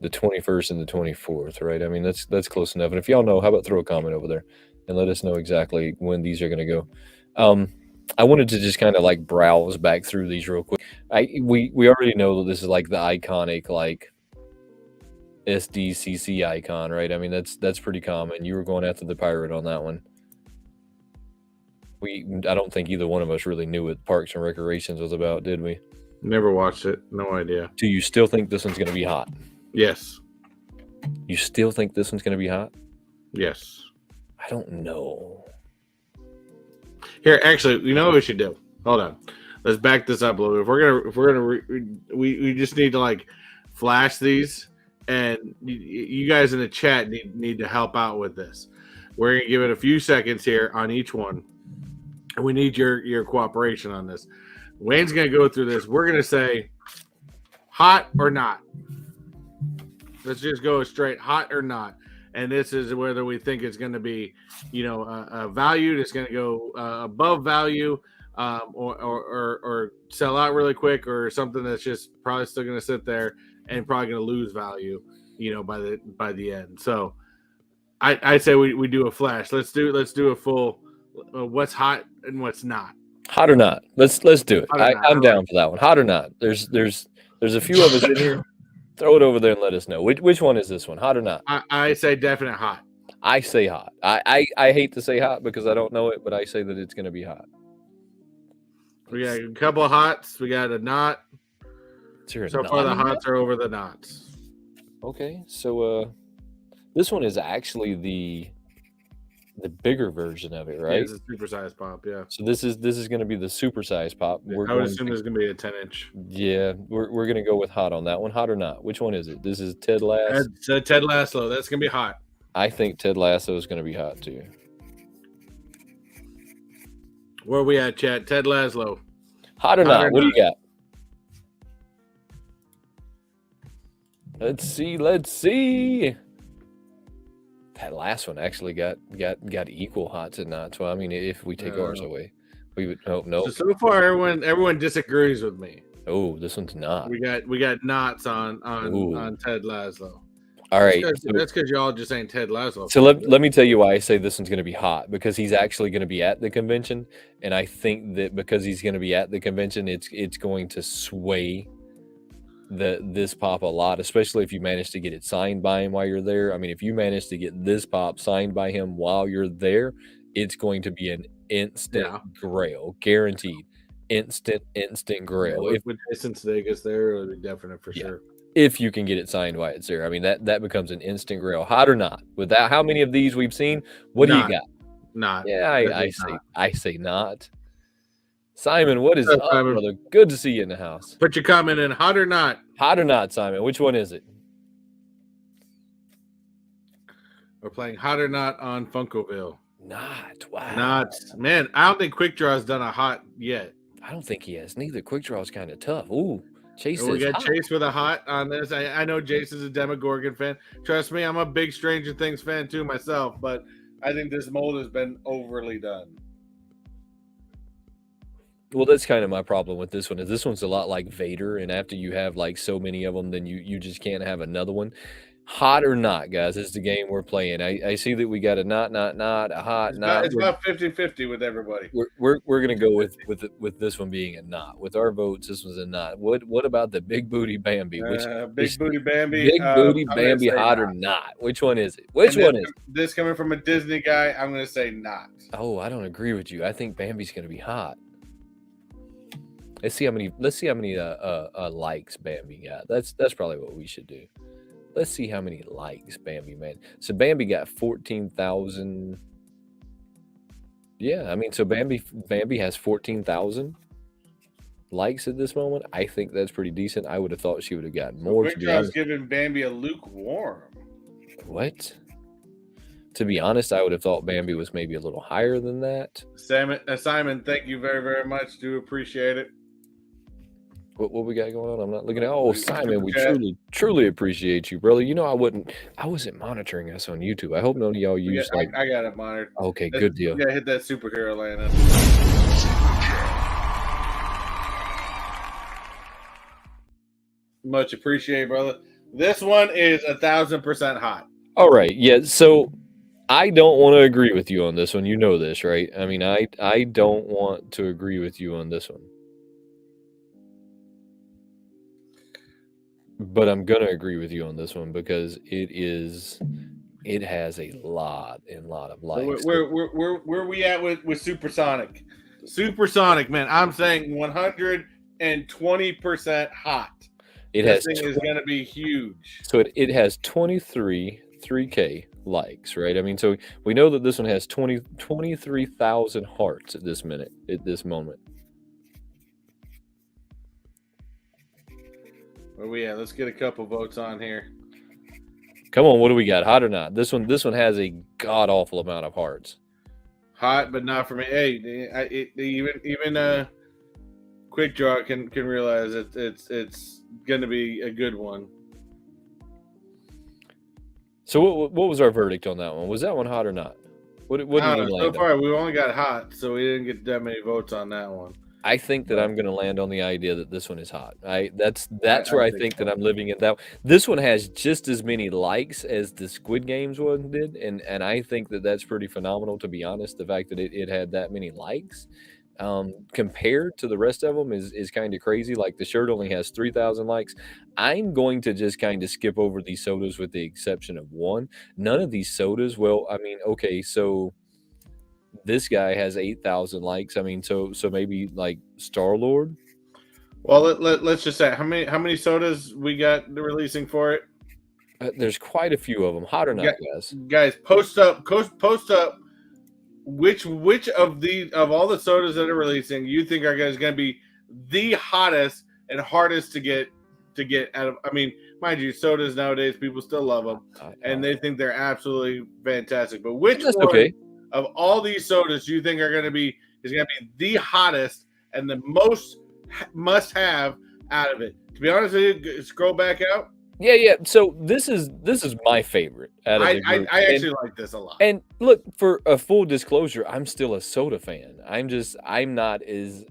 the 21st and the 24th, right? I mean, that's close enough. And if y'all know, how about throw a comment over there and let us know exactly when these are going to go. I wanted to just kind of like browse back through these real quick. We already know that this is like the iconic like SDCC icon, right? I mean, that's pretty common. You were going after the pirate on that one. I don't think either one of us really knew what Parks and Recreations was about, did we? Never watched it. No idea. Do you still think this one's going to be hot? Yes. You still think this one's going to be hot? Yes. I don't know. Here, actually, you know what we should do? Hold on. Let's back this up a little bit. If we're gonna, we just need to like flash these, and you guys in the chat need to help out with this. We're gonna give it a few seconds here on each one, and we need your cooperation on this. Wayne's gonna go through this. We're gonna say hot or not. Let's just go straight hot or not. And this is whether we think it's going to be, valued. It's going to go above value, or sell out really quick, or something that's just probably still going to sit there and probably going to lose value, by the end. So, I say we do a flash. Let's do a full. What's hot and what's not. Hot or not? Let's do it. I'm down for that one. Hot or not? There's a few of us in here. Throw it over there and let us know. Which one is this one? Hot or not? I say definite hot. I say hot. I hate to say hot because I don't know it, but I say that it's going to be hot. We got a couple of hots. We got a not. So far, the hots are over the nots. Okay, so this one is actually the bigger version of it, right? Yeah, it's a supersized pop, yeah. So this is going to be the supersized pop. Yeah, I would assume there's going to be a 10-inch. Yeah, we're going to go with hot on that one. Hot or not? Which one is it? This is Ted Lasso. Ted Lasso. That's going to be hot. I think Ted Lasso is going to be hot too. Where are we at, chat? Ted Lasso. Hot or not? What do you got? Let's see. That last one actually got equal hots and nots. Well, I mean, if we take ours away, we would hope no. So far, everyone disagrees with me. Oh, this one's not. We got knots on Ted Lasso. All right, that's because y'all just saying Ted Lasso. So let me tell you why I say this one's going to be hot, because he's actually going to be at the convention, and I think that because he's going to be at the convention, it's going to sway this pop a lot, especially if you manage to get it signed by him while you're there. I mean, if you manage to get this pop signed by him while you're there, it's going to be an instant grail, guaranteed. Instant grail. If since Vegas there, it would be definite for sure. If you can get it signed while it's there, I mean that becomes an instant grail. Hot or not? With that, how many of these we've seen? What do you got? Not. Yeah, I say not. Simon, what is up, brother? Good to see you in the house. Put your comment in. Hot or not? Hot or not, Simon? Which one is it? We're playing hot or not on Funkoville. Not. Wow. Not. Man, I don't think Quick Draw's done a hot yet. I don't think he has. Neither. Quick Draw's kind of tough. Ooh. Chase we got hot. Chase with a hot on this. I know Jason's a Demogorgon fan. Trust me, I'm a big Stranger Things fan too myself, but I think this mold has been overly done. Well, that's kind of my problem with this one. Is this one's a lot like Vader, and after you have like so many of them, then you just can't have another one. Hot or not, guys, this is the game we're playing. I see that we got a not, a hot, not. It's about 50-50 with everybody. We're gonna go with this one being a not. With our votes, this was a not. What about the Big Booty Bambi? Big Booty Bambi. Big Booty Bambi, hot or not? Which one is it? Which one is it? This coming from a Disney guy, I'm gonna say not. Oh, I don't agree with you. I think Bambi's gonna be hot. Let's see how many likes Bambi got. That's probably what we should do. Let's see how many likes Bambi, man. So Bambi got 14,000. Yeah, I mean, so Bambi has 14,000 likes at this moment. I think that's pretty decent. I would have thought she would have gotten more. Quick Draw's giving Bambi a lukewarm. What? To be honest, I would have thought Bambi was maybe a little higher than that. Simon, thank you very, very much. Do appreciate it. What we got going on? I'm not looking at. Oh, Simon, we truly appreciate you, brother. You know, I wasn't monitoring us on YouTube. I hope none of y'all use I got it monitored. Okay, good deal. You gotta hit that superhero line up. Much appreciated, brother. This one is 1,000% hot. All right. Yeah. So I don't want to agree with you on this one. You know this, right? I mean, I don't want to agree with you on this one. But I'm gonna agree with you on this one because it has a lot of So likes. where we at with Supersonic? Supersonic, man. I'm saying 120% hot. It This has thing is gonna be huge. So it has 3K likes, right? I mean, so we know that this one has 23,000 hearts at this moment. Where we at? Let's get a couple votes on here. Come on, what do we got? Hot or not? This one has a god awful amount of hearts. Hot, but not for me. Hey, even Quick Draw can realize it's gonna be a good one. So what was our verdict on that one? Was that one hot or not? What did we land So on? far, we only got hot, so we didn't get that many votes on that one. I think that I'm going to land on the idea that this one is hot. That's where I think that I'm living in that. This one has just as many likes as the Squid Games one did, and I think that that's pretty phenomenal, to be honest. The fact that it had that many likes compared to the rest of them is kind of crazy. Like the shirt only has 3,000 likes. I'm going to just kind of skip over these sodas with the exception of one. None of these sodas, well, I mean, okay, so this guy has 8,000 likes. I mean, so maybe like Star-Lord. Well, let's just say how many sodas we got releasing for it. There's quite a few of them. Hot or not, guys? Guys, post up. Which of all the sodas that are releasing you think are going to be the hottest and hardest to get out of? I mean, mind you, sodas nowadays people still love them and they think they're absolutely fantastic. But which one of all these sodas do you think is going to be the hottest and the most must have out of it? To be honest with you, scroll back out. Yeah. So this is my favorite. I actually like this a lot. And look, for a full disclosure, I'm still a soda fan. I'm not as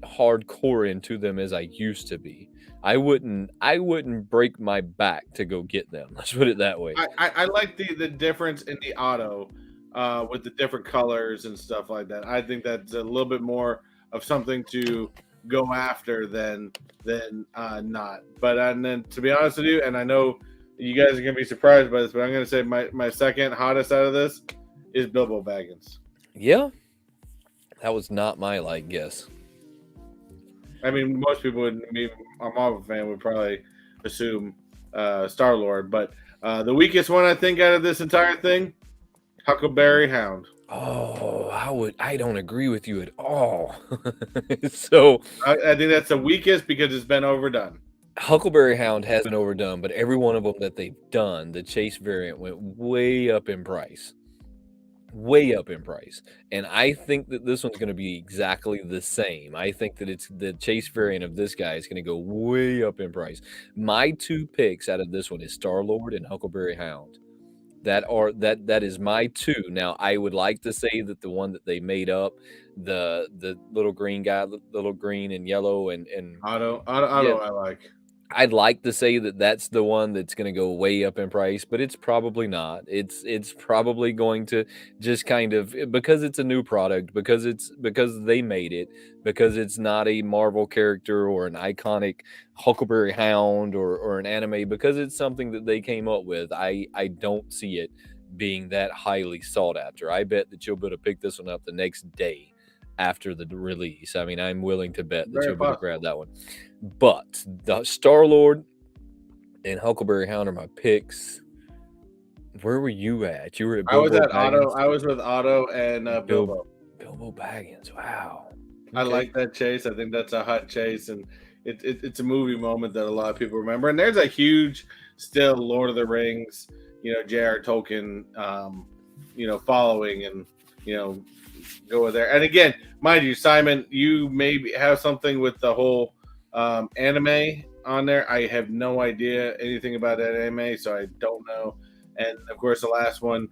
hardcore into them as I used to be. I wouldn't break my back to go get them. Let's put it that way. I like the difference in the auto with the different colors and stuff like that. I think that's a little bit more of something to go after than not. But and then to be honest with you, and I know you guys are gonna be surprised by this, but I'm gonna say my second hottest out of this is Bilbo Baggins. Yeah, that was not my guess. I mean, most people would be a Marvel fan would probably assume Star-Lord, but the weakest one I think out of this entire thing, Huckleberry Hound. Oh, I don't agree with you at all. So I think that's the weakest because it's been overdone. Huckleberry Hound has been overdone, but every one of them that they've done, the Chase variant went way up in price. Way up in price. And I think that this one's going to be exactly the same. I think that it's the Chase variant of this guy is going to go way up in price. My two picks out of this one is Star-Lord and Huckleberry Hound. That is my two. Now, I would like to say that the one that they made up, the little green guy, little green and yellow and Auto, I like. I'd like to say that that's the one that's going to go way up in price, but it's probably not. It's probably going to just kind of, because it's a new product, because they made it, because it's not a Marvel character or an iconic Huckleberry Hound or an anime, because it's something that they came up with. I don't see it being that highly sought after. I bet that you'll be able to pick this one up the next day after the release. I mean, I'm willing to bet that you'll be able to grab that one. But the Star-Lord and Huckleberry Hound are my picks. Where were you at? You were at Bilbo Baggins. I was with Otto and Bilbo. Bilbo Baggins. Wow. Okay. I like that chase. I think that's a hot chase, and it's a movie moment that a lot of people remember. And there's a huge still Lord of the Rings, J.R. Tolkien, following and go there. And again, mind you, Simon, you maybe have something with the whole anime on there. I have no idea anything about that anime, so I don't know. And of course, the last one,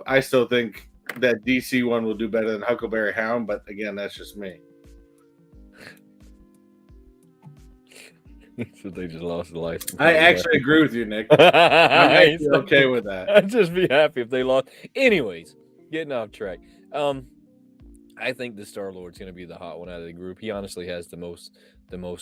I still think that DC one will do better than Huckleberry Hound, but again, that's just me. So they just lost the license. I actually agree with you, Nick. I'm actually okay with that. I'd just be happy if they lost. Anyways, getting off track. I think the Star Lord's going to be the hot one out of the group. He honestly has the most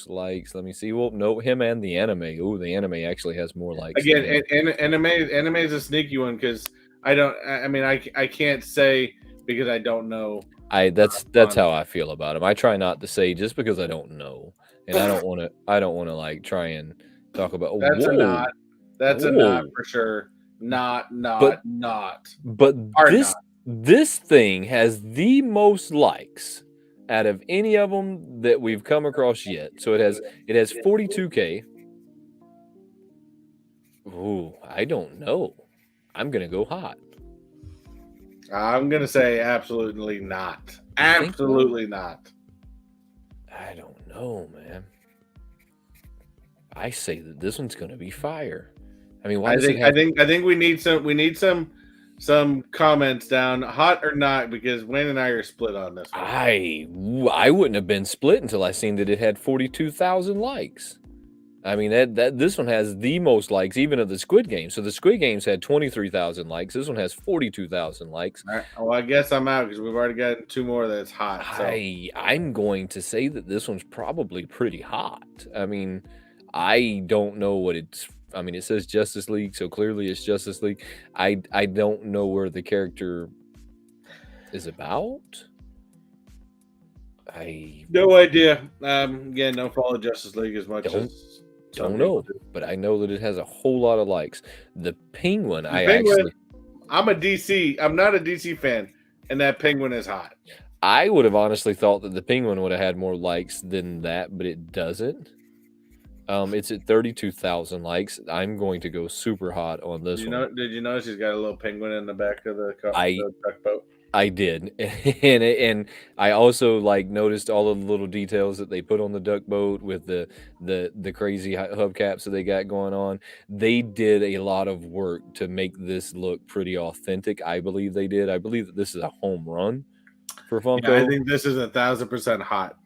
likes. Let me see. Well, no, him and the anime. Ooh, the anime actually has more likes. Again, anime is a sneaky one because I can't say because I don't know. That's how I feel about him. I try not to say just because I don't know, and I don't want to like try and talk about. That's a not. That's a not for sure. Not. But this thing has the most likes out of any of them that we've come across yet. So it has 42K. Ooh, I don't know. I'm gonna go hot. I'm gonna say absolutely not. Absolutely not. I don't know, man. I say that this one's gonna be fire. I mean, I think we need some comments down, hot or not, because Wayne and I are split on this one. I wouldn't have been split until I seen that it had 42,000 likes. I mean, that this one has the most likes, even of the Squid Game. So the Squid Games had 23,000 likes. This one has 42,000 likes. All right. Well, I guess I'm out because we've already gotten 2 more that's hot. So. I'm going to say that this one's probably pretty hot. I mean, I don't know what it's. I mean, it says Justice League, so clearly it's Justice League. I don't know where the character is about. No idea. Again, don't follow Justice League as much as. Don't know, but I know that it has a whole lot of likes. The Penguin, I'm a DC. I'm not a DC fan, and that Penguin is hot. I would have honestly thought that the Penguin would have had more likes than that, but it doesn't. It's at 32,000 likes. I'm going to go super hot on this one. Did you notice he's got a little penguin in the back of the tugboat? I did, and I also noticed all of the little details that they put on the duck boat with the crazy hubcaps that they got going on. They did a lot of work to make this look pretty authentic. I believe they did. I believe that this is a home run for Funko. Yeah, I think this is 1,000% hot.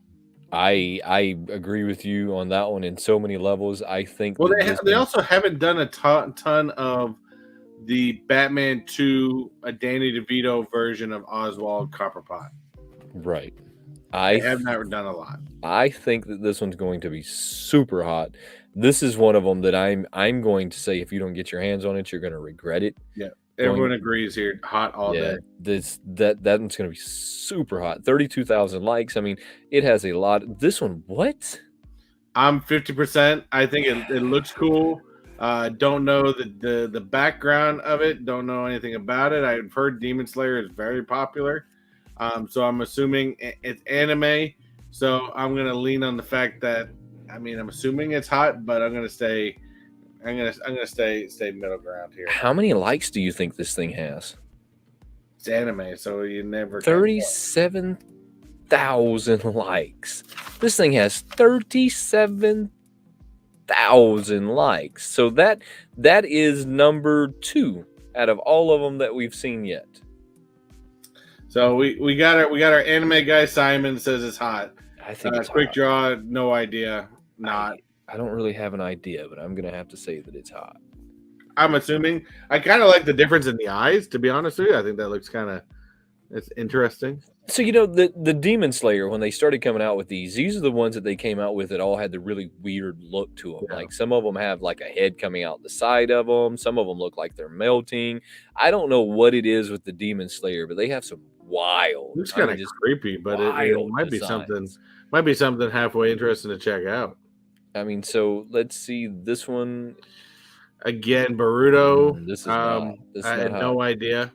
I agree with you on that one in so many levels. I think. Well, they also haven't done a ton of the Batman 2, a Danny DeVito version of Oswald Copperpot. Right. They have never done a lot. I think that this one's going to be super hot. This is one of them that I'm going to say if you don't get your hands on it, you're going to regret it. Yeah. Everyone agrees here. Hot all day. That one's going to be super hot. 32,000 likes. I mean, it has a lot. This one, what? I'm 50%. I think it looks cool. Don't know the background of it. Don't know anything about it. I've heard Demon Slayer is very popular. So I'm assuming it's anime. So I'm gonna lean on the fact that I'm assuming it's hot, but I'm gonna stay middle ground here. How many likes do you think this thing has? It's anime, so you never 37,000 likes. This thing has 37,000 likes. So that is number 2 out of all of them that we've seen yet. So we got our anime guy Simon says it's hot. I think it's quick hot. Draw, no idea. Not. I don't really have an idea, but I'm gonna have to say that it's hot. I'm assuming. I kind of like the difference in the eyes, to be honest with you. I think that looks it's interesting. So the Demon Slayer, when they started coming out with these are the ones that they came out with that all had the really weird look to them. Yeah. Like some of them have like a head coming out the side of them. Some of them look like they're melting. I don't know what it is with the Demon Slayer, but they have some wild. It's kind of creepy, but it might be something. Might be something halfway interesting to check out. I mean, so let's see this one again. Boruto. This is I had no idea.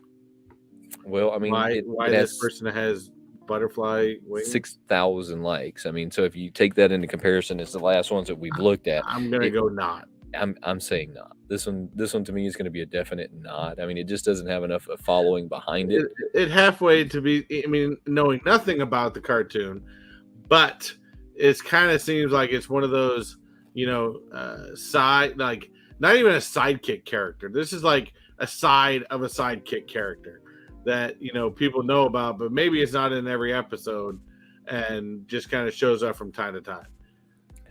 Well, I mean, why this person has butterfly wings? 6,000 likes. I mean, so if you take that into comparison, it's the last ones that we've looked at. I'm gonna go not. I'm saying not. This one to me is going to be a definite not. I mean, it just doesn't have enough following behind it. It halfway to be. I mean, knowing nothing about the cartoon, but it kind of seems like it's one of those, side, like not even a sidekick character. This is like a side of a sidekick character that people know about, but maybe it's not in every episode and just kind of shows up from time to time.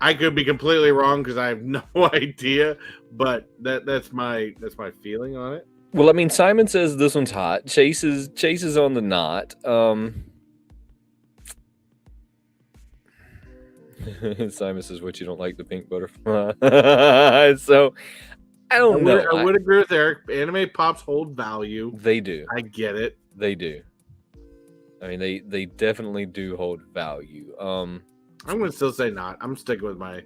I could be completely wrong because I have no idea, but that's my feeling on it. Well, I mean, Simon says this one's hot. Chase is on the not. Simon says, "What, you don't like the pink butterfly?" So I don't know. I would agree with Eric. Anime pops hold value. They do. I get it. They do. I mean, they definitely do hold value. I'm going to still say not. I'm sticking with my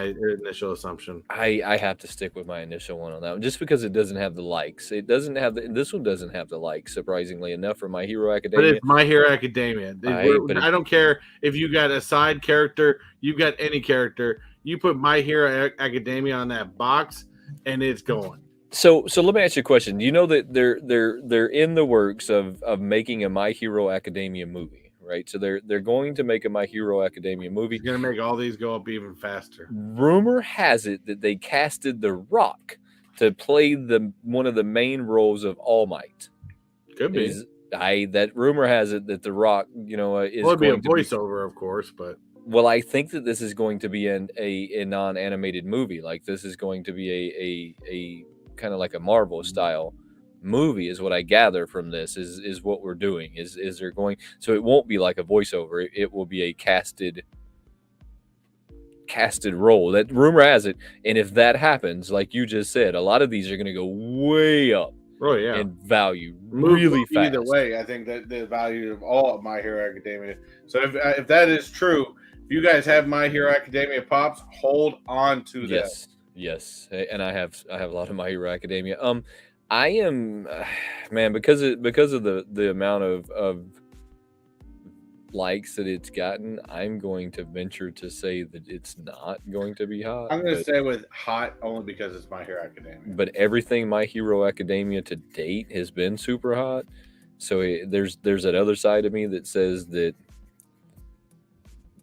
initial assumption. I have to stick with my initial one on that one, just because it doesn't have the likes. It doesn't have this one doesn't have the likes, surprisingly enough, for My Hero Academia. But it's My Hero Academia. I don't care if you got a side character, you got any character. You put My Hero Academia on that box, and it's going. So let me ask you a question. You know that they're in the works of making a My Hero Academia movie, right? So they're going to make a My Hero Academia movie. It's gonna make all these go up even faster. Rumor has it that they casted The Rock to play one of the main roles of All Might. Could be. That rumor has it that The Rock, is going to be a voiceover, of course, but. Well, I think that this is going to be a non-animated movie. Like, this is going to be a kind of like a Marvel style movie, is what I gather from this. Is what we're doing. Is they're going, so it won't be like a voiceover. It will be a casted role. That rumor has it. And if that happens, like you just said, a lot of these are going to go way up. Oh yeah, in value really fast. Either way, I think that the value of all of My Hero Academia. So if that is true, if you guys have My Hero Academia pops, hold on to that. Yes, and I have a lot of My Hero Academia. I am, man, because of the amount of likes that it's gotten, I'm going to venture to say that it's not going to be hot. I'm going to stay with hot only because it's My Hero Academia. But everything My Hero Academia to date has been super hot. So there's that other side of me that says that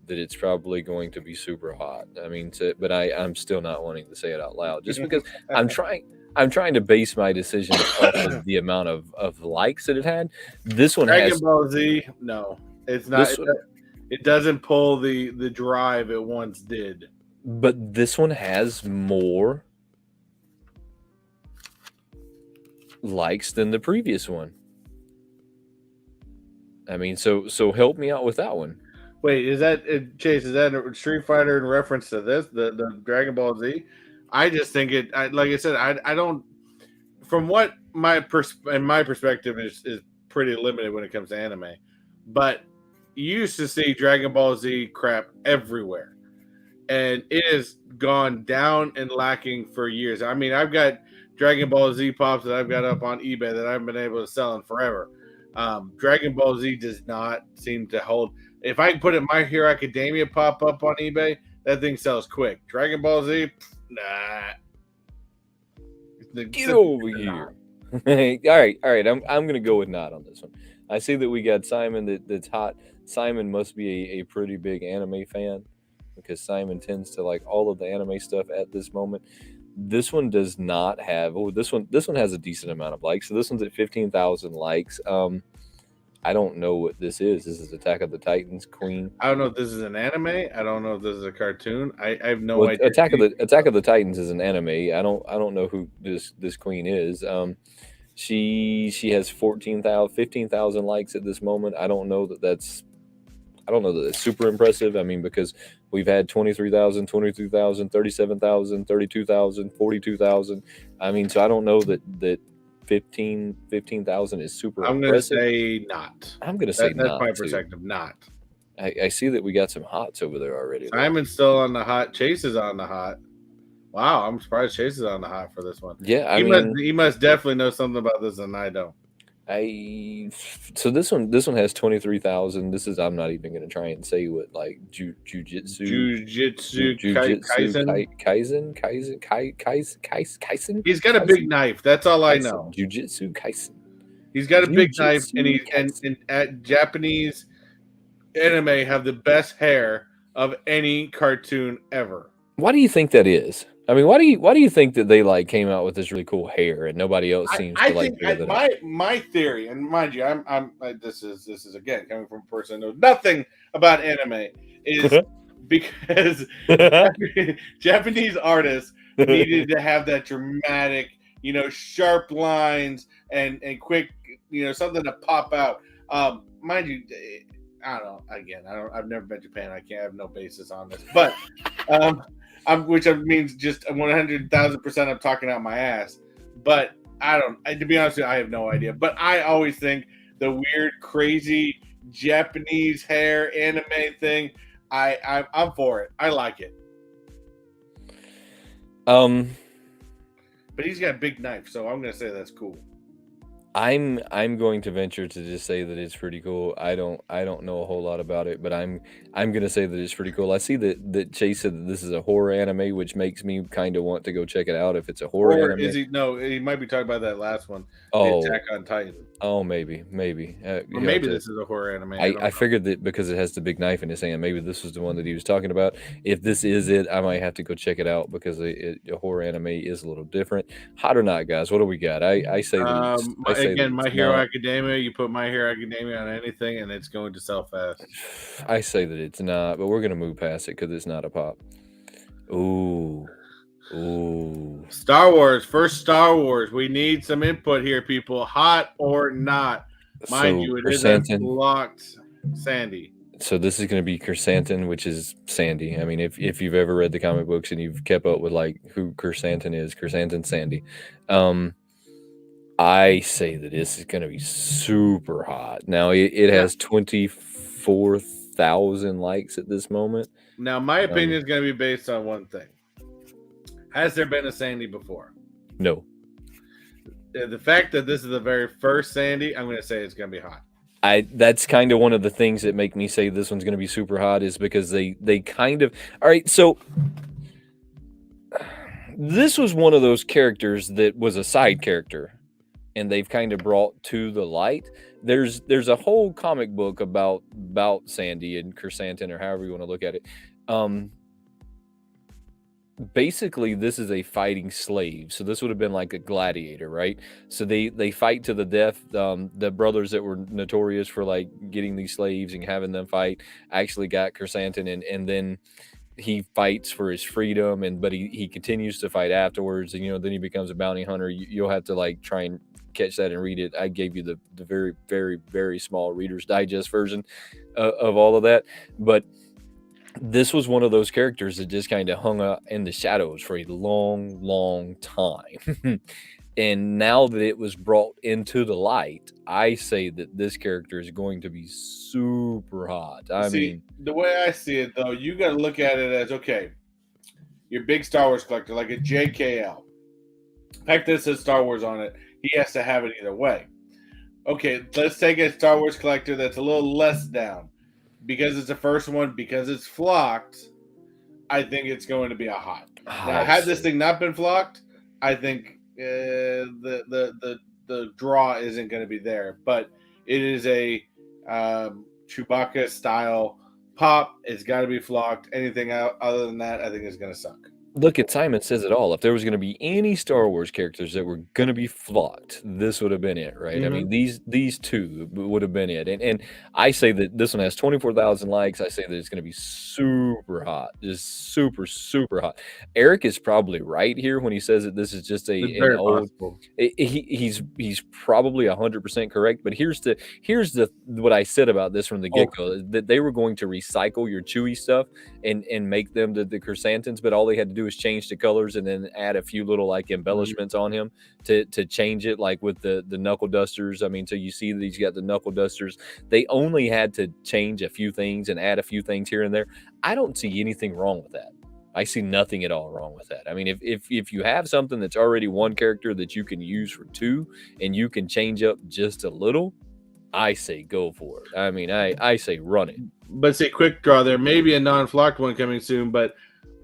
it's probably going to be super hot. I mean, but I'm still not wanting to say it out loud, just because I'm trying to base my decision off of the amount of likes that it had. This one Dragon has Ball Z. No, it's not. It doesn't pull the drive it once did. But this one has more likes than the previous one. I mean, so help me out with that one. Wait, is that Chase? Is that a Street Fighter in reference to this, the Dragon Ball Z? I just think it. Like I said, I don't. From what my perspective is pretty limited when it comes to anime, but you used to see Dragon Ball Z crap everywhere, and it has gone down and lacking for years. I mean, I've got Dragon Ball Z pops that I've got up on eBay that I haven't been able to sell in forever. Dragon Ball Z does not seem to hold. If I can put it My Hero Academia pop up on eBay, that thing sells quick. Dragon Ball Z, nah. Get over here. All right. I'm gonna go with not on this one. I see that we got Simon that's hot. Simon must be a pretty big anime fan, because Simon tends to like all of the anime stuff at this moment. This one does not have. Oh, this one has a decent amount of likes. So this one's at 15,000 likes. I don't know what this is. This is Attack of the Titans Queen. I don't know if this is an anime. I don't know if this is a cartoon. I have no idea. Attack of the Titans is an anime. I don't know who this queen is. She has 15,000 likes at this moment. I don't know that that's super impressive. I mean, because we've had 23,000, 22,000, 37,000, 32,000, 42,000. I mean, so I don't know that 15,000 is super impressive. I'm going to say not. I'm going to say not. That's my perspective, not. I see that we got some hots over there already. Simon's still on the hot. Chase is on the hot. Wow, I'm surprised Chase is on the hot for this one. Yeah, he must definitely know something about this and I don't. So this one has 23,000. I'm not even going to try and say what, like, jujitsu kaisen. He's got a big knife. That's all I know. Jujitsu kaisen. He's got a big knife, and at Japanese anime have the best hair of any cartoon ever. Why do you think that is? I mean, why do you think that they like came out with this really cool hair and nobody else seems to like? My theory, and mind you, this is again coming from a person who knows nothing about anime, is because Japanese artists needed to have that dramatic, sharp lines and quick, something to pop out. Mind you, I don't know. Again, I've never been to Japan. I can't have no basis on this, but um, which means just 100,000% I'm talking out my ass. But to be honest with you, I have no idea. But I always think the weird, crazy Japanese hair anime thing. I'm for it. I like it. But he's got a big knife, so I'm gonna say that's cool. I'm going to venture to just say that it's pretty cool. I don't know a whole lot about it, but I'm gonna say that it's pretty cool. I see that Chase said that this is a horror anime, which makes me kind of want to go check it out if it's a horror Or anime. is he? No, he might be talking about that last one, the Oh, Attack on Titan. oh, maybe. Or maybe this is a horror anime. I figured that because it has the big knife in his hand, maybe this was the one that he was talking about. If this is it, I might have to go check it out because a horror anime is a little different. Hot or not, guys? What do we got? I say that it's, I say that My it's Hero not. Academia. You put My Hero Academia on anything, and it's going to sell fast. I say that it's not, but we're gonna move past it because it's not a pop. Ooh. Star Wars, first Star Wars. We need some input here, people. Hot or not? Mind you, it is a blocked Sandy. So this is going to be Chrysanthemum, which is Sandy. I mean, if you've ever read the comic books and you've kept up with like who Chrysanthemum is, Chrysanthemum Sandy. I say that this is going to be super hot. Now it has 24,000 likes at this moment. Now, my opinion is going to be based on one thing. Has there been a Sandy before? No. The fact that this is the very first Sandy, I'm going to say it's going to be hot. That's kind of one of the things that make me say this one's going to be super hot is because they kind of, all right, so this was one of those characters that was a side character and they've kind of brought to the light. There's a whole comic book about Sandy and Chrysanthemum, or however you want to look at it. Basically this is a fighting slave, so this would have been like a gladiator, right? So they fight to the death. The brothers that were notorious for like getting these slaves and having them fight actually got Chrysanthemum, and then he fights for his freedom, but he continues to fight afterwards, and then he becomes a bounty hunter. You'll have to like try and catch that and read it. I gave you the very, very, very small Reader's Digest version of all of that, but this was one of those characters that just kind of hung out in the shadows for a long, long time. And now that it was brought into the light, I say that this character is going to be super hot. I mean, the way I see it, though, you got to look at it as, okay, you're a big Star Wars collector, like a JKL. In fact, this says Star Wars on it. He has to have it either way. Okay, let's take a Star Wars collector that's a little less down. Because it's the first one, because it's flocked, I think it's going to be a hot. Now, had this thing not been flocked, I think the draw isn't going to be there. But it is a Chewbacca style pop. It's got to be flocked. Anything other than that, I think is going to suck. Look at Simon Says It All. If there was going to be any Star Wars characters that were going to be flocked, this would have been it, right? I mean, these two would have been it. And I say that this one has 24,000 likes. I say that it's going to be super hot, just super, super hot. Eric is probably right here when he says that this is just an old. He's probably 100% correct. But here's the what I said about this from the get-go, that they were going to recycle your Chewy stuff and make them the chrysanthemums, but all they had to do is change the colors and then add a few little like embellishments on him to change it, like with the knuckle dusters. I mean, so you see that he's got the knuckle dusters. They only had to change a few things and add a few things here and there. I don't see anything wrong with that. I see nothing at all wrong with that. I mean, if you have something that's already one character that you can use for two and you can change up just a little, I say go for it. I mean, I say run it. But say quick draw, there may be a non-flocked one coming soon, but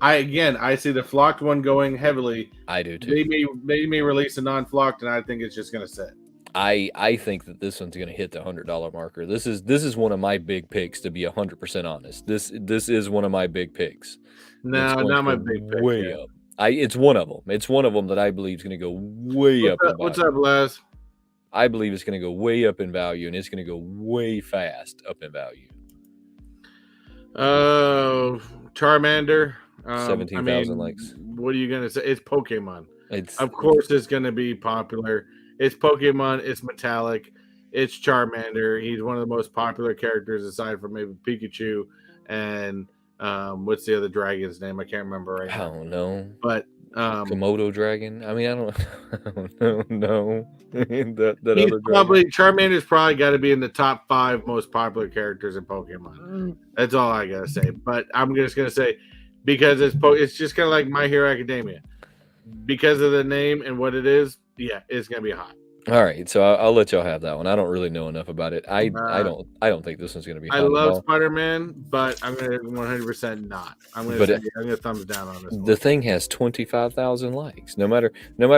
I see the flocked one going heavily. I do too. They may release a non-flocked, and I think it's just going to sit. I think that this one's going to hit the $100 marker. This is one of my big picks, to be 100% honest. This is one of my big picks. No, not my big pick. Way up. It's one of them. It's one of them that I believe is going to go way up. What's up, Les? I believe it's going to go way up in value, and it's going to go way fast up in value. Charmander. I 17,000 likes. mean, what are you gonna say? It's Pokemon. It's Of course, it's gonna be popular. It's Pokemon. It's metallic. It's Charmander. He's one of the most popular characters aside from maybe Pikachu and what's the other dragon's name? I can't remember right I now. don't know. But Komodo dragon. I mean, I don't, I don't know. that he's other dragon. probably Charmander's probably got to be in the top 5 most popular characters in Pokemon. That's all I gotta say. But I'm just gonna say because it's just kind of like My Hero Academia because of the name and what it is. Yeah, it's gonna be hot. All right, so I'll let y'all have that one. I don't really know enough about it. I don't think this one's gonna be hot I at love all. Spider-Man, but I'm gonna 100% not. I'm gonna thumbs down on this one. The thing has 25,000 likes. No matter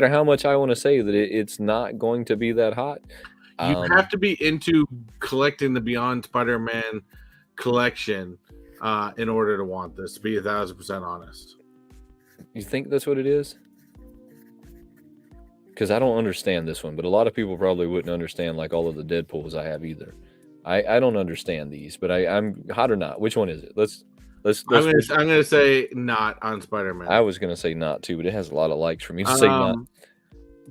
how much I want to say that it's not going to be that hot. You have to be into collecting the Beyond Spider-Man collection in order to want this. To be 1,000% honest. You think that's what it is? Because I don't understand this one, but a lot of people probably wouldn't understand like all of the Deadpools I have either. I don't understand these, but I'm hot or not. Which one is it? Let's I'm gonna say not on Spider-Man. I was gonna say not too, but it has a lot of likes for me to say not.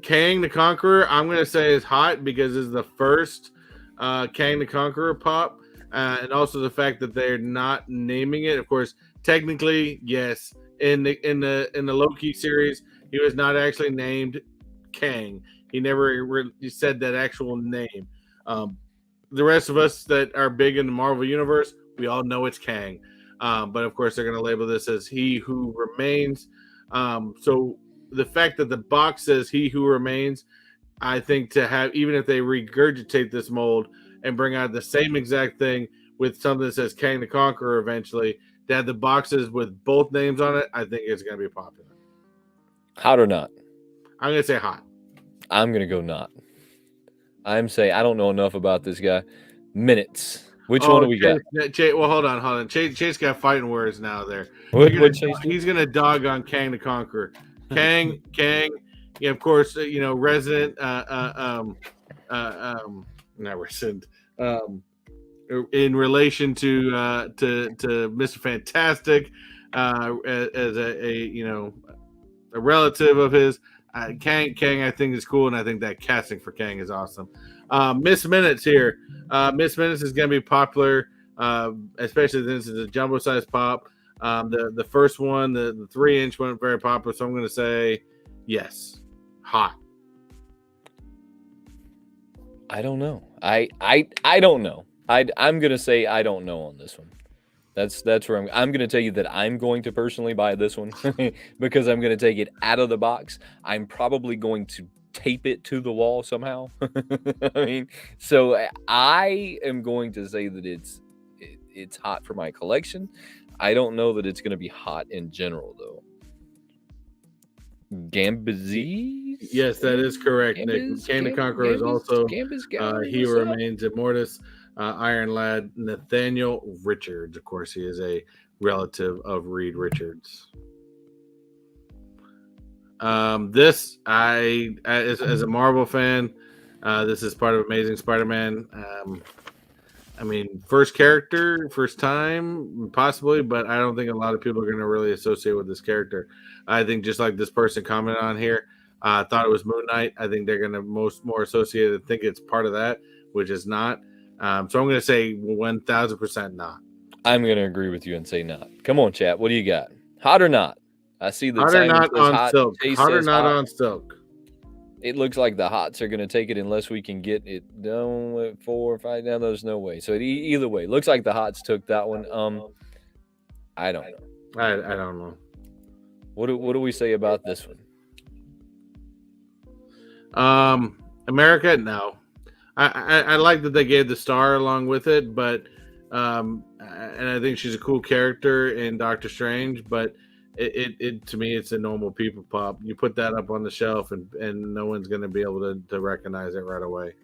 Kang the Conqueror, I'm gonna say is hot because it's the first Kang the Conqueror pop, and also the fact that they're not naming it. Of course, technically, yes, in the Loki series, he was not actually named Kang. He never said that actual name. The rest of us that are big in the Marvel universe, we all know it's Kang. But of course, they're going to label this as He Who Remains. So the fact that the box says He Who Remains, I think to have, even if they regurgitate this mold and bring out the same exact thing with something that says Kang the Conqueror eventually, to have the boxes with both names on it, I think it's going to be popular. Hot or not? I'm going to say hot. I'm going to go not. I'm saying I don't know enough about this guy. Minutes. Which one do we got? Well, hold on. Chase got fighting words now there. He's going to dog on Kang the Conqueror. Kang, yeah, of course, resident, not resident, in relation to Mr. Fantastic, as a relative of his. Kang, I think is cool, and I think that casting for Kang is awesome. Miss Minutes here. Miss Minutes is going to be popular, especially since it's a jumbo size pop. The first one, the 3-inch one, very popular. So I'm going to say yes, hot. I don't know. I don't know. I'm going to say I don't know on this one. That's where I'm going to tell you that I'm going to personally buy this one because I'm going to take it out of the box. I'm probably going to tape it to the wall somehow. I mean, so I am going to say that it's hot for my collection. I don't know that it's going to be hot in general though. Gambazee? Yes, that is correct, Nick. Kang the Conqueror is also He Remains Immortus. Iron Lad Nathaniel Richards. Of course, he is a relative of Reed Richards. This, as a Marvel fan, this is part of Amazing Spider-Man. I mean, first character, first time, possibly, but I don't think a lot of people are going to really associate with this character. I think just like this person commented on here, thought it was Moon Knight. I think they're going to more associated think it's part of that, which is not. So I'm going to say 1,000% not. I'm going to agree with you and say not. Come on, chat. What do you got? Hot or not? I see the hot or not on Silk. Hot or not on Silk. It looks like the hots are going to take it unless we can get it done at 4 or 5. Now there's no way. So either way, looks like the hots took that one. I don't know. I don't know. What do we say about this one? America, no. I like that they gave the star along with it, but and I think she's a cool character in Doctor Strange, but it to me it's a normal people pop. You put that up on the shelf and no one's going to be able to recognize it right away.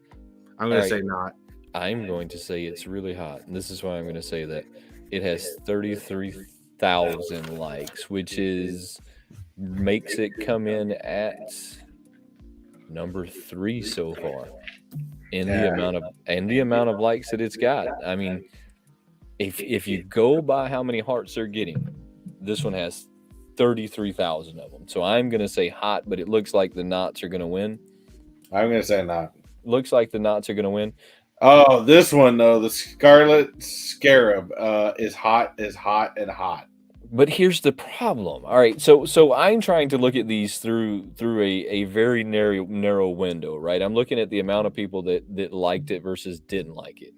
I'm going to say not. I'm going to say it's really hot, and this is why I'm going to say that it has 33,000 likes, which makes it come in at number 3 so far. In the amount of likes that it's got. I mean, if you go by how many hearts they're getting, This one has 33,000 of them. So I'm going to say hot, but it looks like the knots are going to win. I'm going to say not. Looks like the knots are going to win. Oh, this one though, the Scarlet Scarab is hot, and hot. But here's the problem. All right, so I'm trying to look at these through a very narrow window, right? I'm looking at the amount of people that liked it versus didn't like it.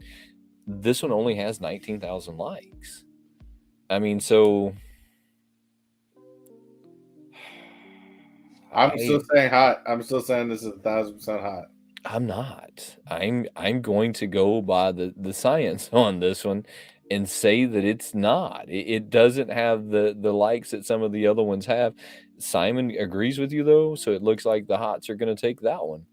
This one only has 19,000 likes. I mean, so I'm still saying hot. I'm still saying this is 1,000% hot. I'm not. I'm going to go by the science on this one and say that it's not. It doesn't have the likes that some of the other ones have. Simon agrees with you though, so it looks like the hots are going to take that one.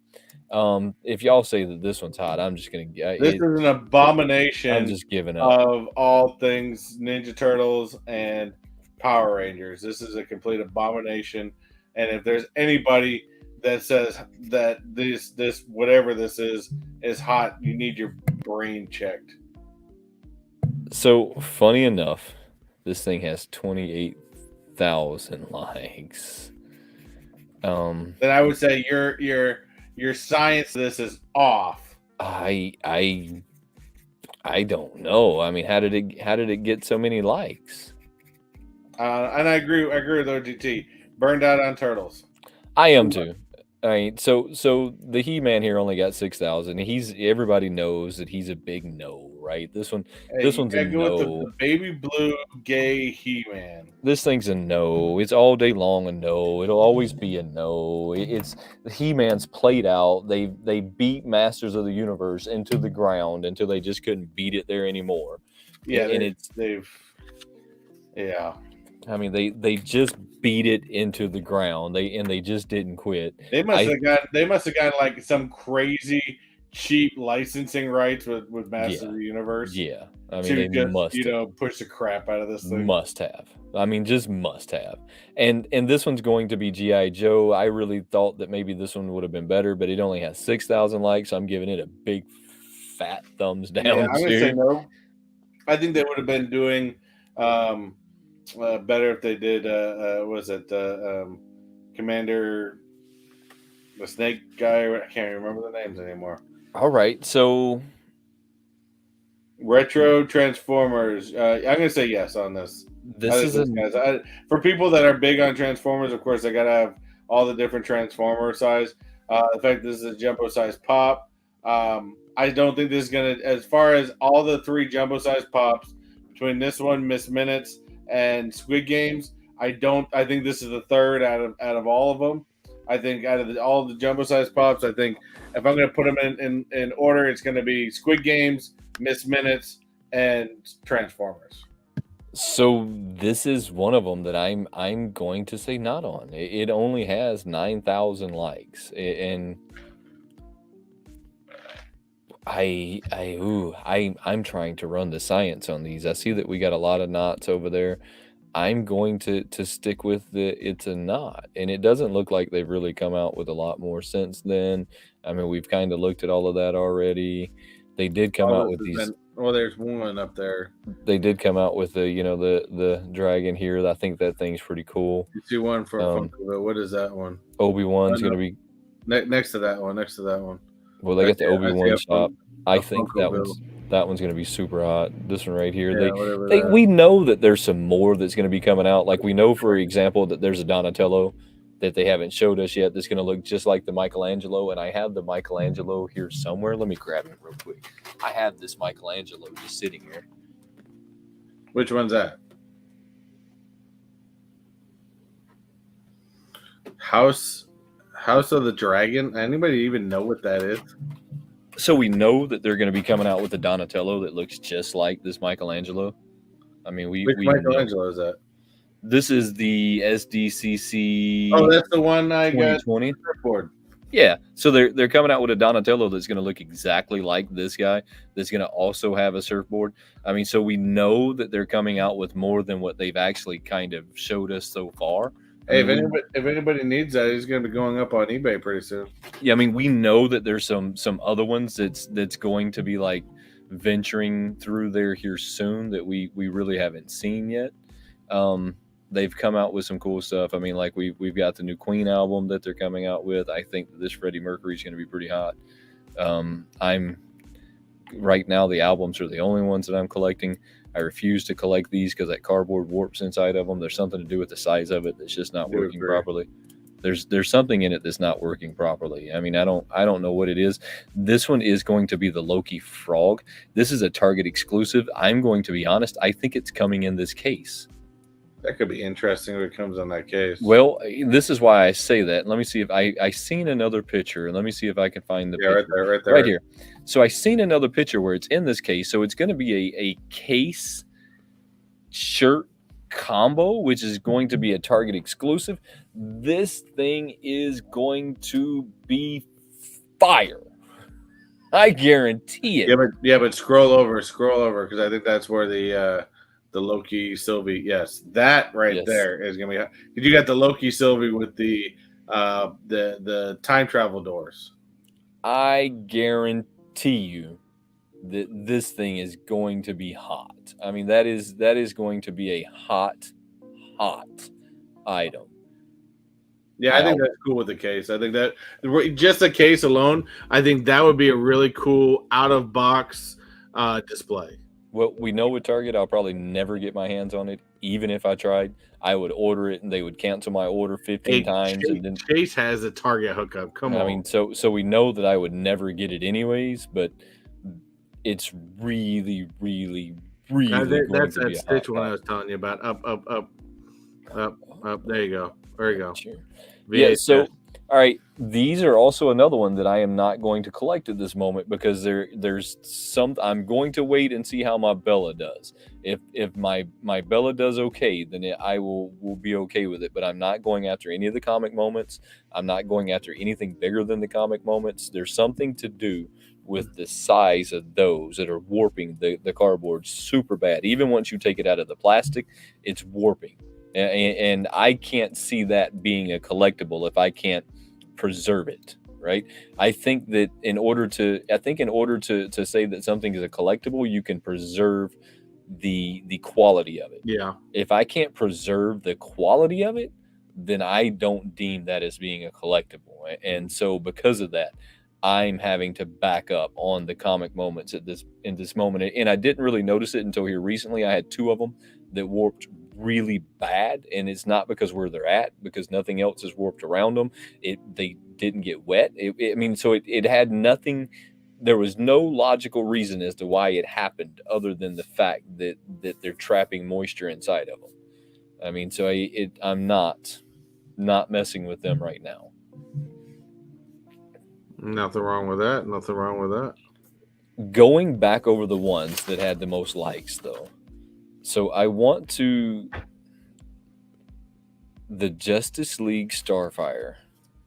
If y'all say that this one's hot, I'm just going to This is an abomination. I'm just giving up. Of all things Ninja Turtles and Power Rangers. This is a complete abomination. And if there's anybody that says that this whatever this is hot, you need your brain checked. So funny enough, this thing has 28,000 likes. Then I would say your science this is off. I don't know. I mean, how did it get so many likes? And I agree with OGT. Burned out on turtles. I am too. All right, so the He-Man here only got 6,000. Everybody knows that he's a big no, right? This one's a no. With the baby blue gay He-Man. This thing's a no. It's all day long a no. It'll always be a no. It's the He-Man's played out. They beat Masters of the Universe into the ground until they just couldn't beat it there anymore. Yeah, and yeah. I mean, they just beat it into the ground. They just didn't quit. They must have gotten like some crazy cheap licensing rights with Masters of the Universe. Yeah, I mean, they must push the crap out of this thing. Must have. I mean, just must have. And this one's going to be G.I. Joe. I really thought that maybe this one would have been better, but it only has 6,000 likes. So I'm giving it a big fat thumbs down. Yeah, I'm gonna say no. I think they would have been doing better if they did. Commander, the Snake guy? I can't remember the names anymore. All right, so retro Transformers. I'm gonna say yes on this. For people that are big on Transformers. Of course, they gotta have all the different Transformer size. The fact this is a jumbo size pop. I don't think this is gonna. As far as all the 3 jumbo size pops between this one, Miss Minutes, and Squid Games, I think this is the third out of all of them. I think out of all the jumbo size pops, I think if I'm going to put them in order, it's going to be Squid Games, Miss Minutes, and Transformers. So this is one of them that I'm going to say not on. It only has 9,000 likes, and I'm trying to run the science on these. I see that we got a lot of knots over there. I'm going to stick with it's a knot, and it doesn't look like they've really come out with a lot more since then. I mean, we've kind of looked at all of that already. They did come out with these. There's one up there. They did come out with the dragon here. I think that thing's pretty cool. You see one for Funko, but what is that one? Obi-Wan's going to be next to that one. Well, they got the Obi-Wan shop. I think that one's going to be super hot. This one right here. We know that there's some more that's going to be coming out. Like we know, for example, that there's a Donatello that they haven't showed us yet that's going to look just like the Michelangelo. And I have the Michelangelo here somewhere. Let me grab it real quick. I have this Michelangelo just sitting here. Which one's that? House of the Dragon? Anybody even know what that is? So we know that they're going to be coming out with a Donatello that looks just like this Michelangelo. I mean, which Michelangelo is that? This is the SDCC. Oh, that's the one I got. 2020 board. Yeah, so they're coming out with a Donatello that's going to look exactly like this guy. That's going to also have a surfboard. I mean, so we know that they're coming out with more than what they've actually kind of showed us so far. Hey, if anybody needs that, he's going to be going up on eBay pretty soon. Yeah, I mean, we know that there's some other ones that's going to be like venturing through there here soon that we really haven't seen yet. they've come out with some cool stuff. I mean, like we've got the new Queen album that they're coming out with. I think this Freddie Mercury is going to be pretty hot. I'm right now, the albums are the only ones that I'm collecting. I refuse to collect these because that cardboard warps inside of them. There's something to do with the size of it that's just not working properly. There's something in it that's not working properly. I mean, I don't know what it is. This one is going to be the Loki frog. This is a Target exclusive. I'm going to be honest. I think it's coming in this case. That could be interesting if it comes on that case. Well, this is why I say that. Let me see if I seen another picture, and let me see if I can find the picture. Right there, right here. So I seen another picture where it's in this case. So it's going to be a case shirt combo, which is going to be a Target exclusive. This thing is going to be fire. I guarantee it. Yeah, but scroll over, because I think that's where the Loki Sylvie. Yes, that there is gonna be. Because you got the Loki Sylvie with the time travel doors. I guarantee you that this thing is going to be hot. I mean, that is going to be a hot item. Yeah, I think that's cool with the case. I think that just the case alone, I think that would be a really cool out of box display. Well, we know with Target, I'll probably never get my hands on it. Even if I tried, I would order it and they would cancel my order 15 times. And then Chase has a Target hookup. Come on. I mean, so we know that I would never get it anyways, but it's really going that's to be that Stitch one I was telling you about. Up. There you go. There you go. Sure. Yeah. So, all right. These are also another one that I am not going to collect at this moment because there's some. I'm going to wait and see how my Bella does. If my Bella does okay, then I will be okay with it. But I'm not going after any of the comic moments. I'm not going after anything bigger than the comic moments. There's something to do with the size of those that are warping the cardboard super bad. Even once you take it out of the plastic, it's warping. And I can't see that being a collectible if I can't preserve it, right? I think that in order to say that something is a collectible, you can preserve the quality of it. Yeah. If I can't preserve the quality of it, then I don't deem that as being a collectible. And so because of that, I'm having to back up on the comic moments in this moment. And I didn't really notice it until here recently. I had 2 of them that warped really bad, and it's not because where they're at, because nothing else is warped around them. They didn't get wet. It had nothing. There was no logical reason as to why it happened other than the fact that they're trapping moisture inside of them. I mean, so I'm not messing with them right now. Nothing wrong with that. Going back over the ones that had the most likes, though. So I want to... The Justice League Starfire,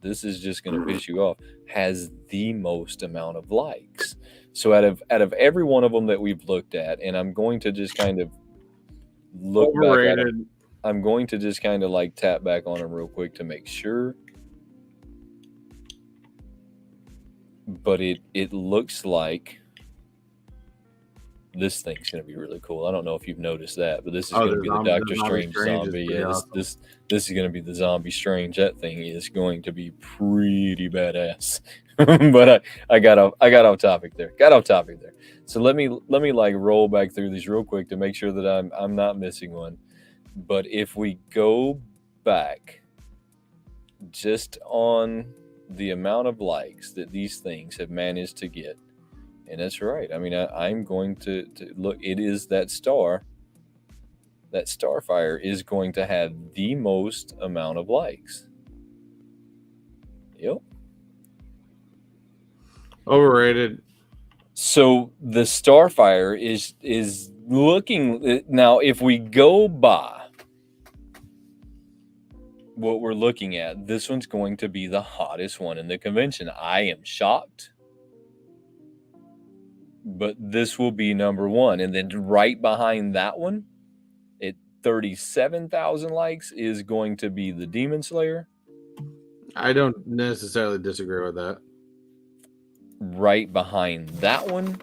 this is just going to piss you off, has the most amount of likes. So out of every one of them that we've looked at, and I'm going to just kind of look back at them. I'm going to just kind of like tap back on them real quick to make sure. But it looks like this thing's going to be really cool. I don't know if you've noticed that, but this is going to be the Doctor Strange zombie. Yeah, awesome. this is going to be the zombie Strange. That thing is going to be pretty badass. But I got off topic there. So let me like roll back through these real quick to make sure that I'm not missing one. But if we go back just on the amount of likes that these things have managed to get, and that's right. I mean, I'm going to look. It is that Starfire is going to have the most amount of likes. Yep. Overrated. So the Starfire is looking now. If we go by what we're looking at, this one's going to be the hottest one in the convention. I am shocked, but this will be number 1. And then right behind that one, at 37,000 likes, is going to be the Demon Slayer. I don't necessarily disagree with that. Right behind that one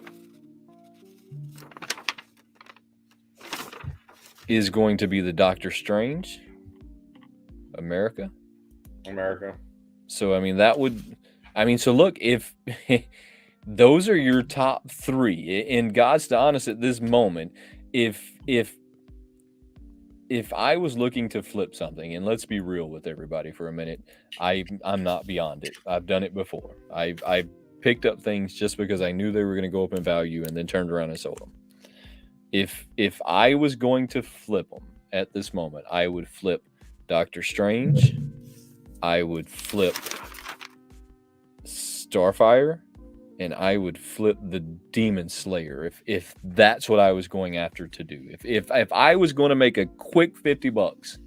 is going to be the Doctor Strange. America. So I mean so look, if those are your top three, in God's to honest at this moment, if I was looking to flip something, and let's be real with everybody for a minute, I'm not beyond it. I've done it before. I picked up things just because I knew they were going to go up in value and then turned around and sold them. If I was going to flip them at this moment, I would flip Doctor Strange. I would flip Starfire, and I would flip the Demon Slayer if that's what I was going after to do. If I was going to make a quick $50,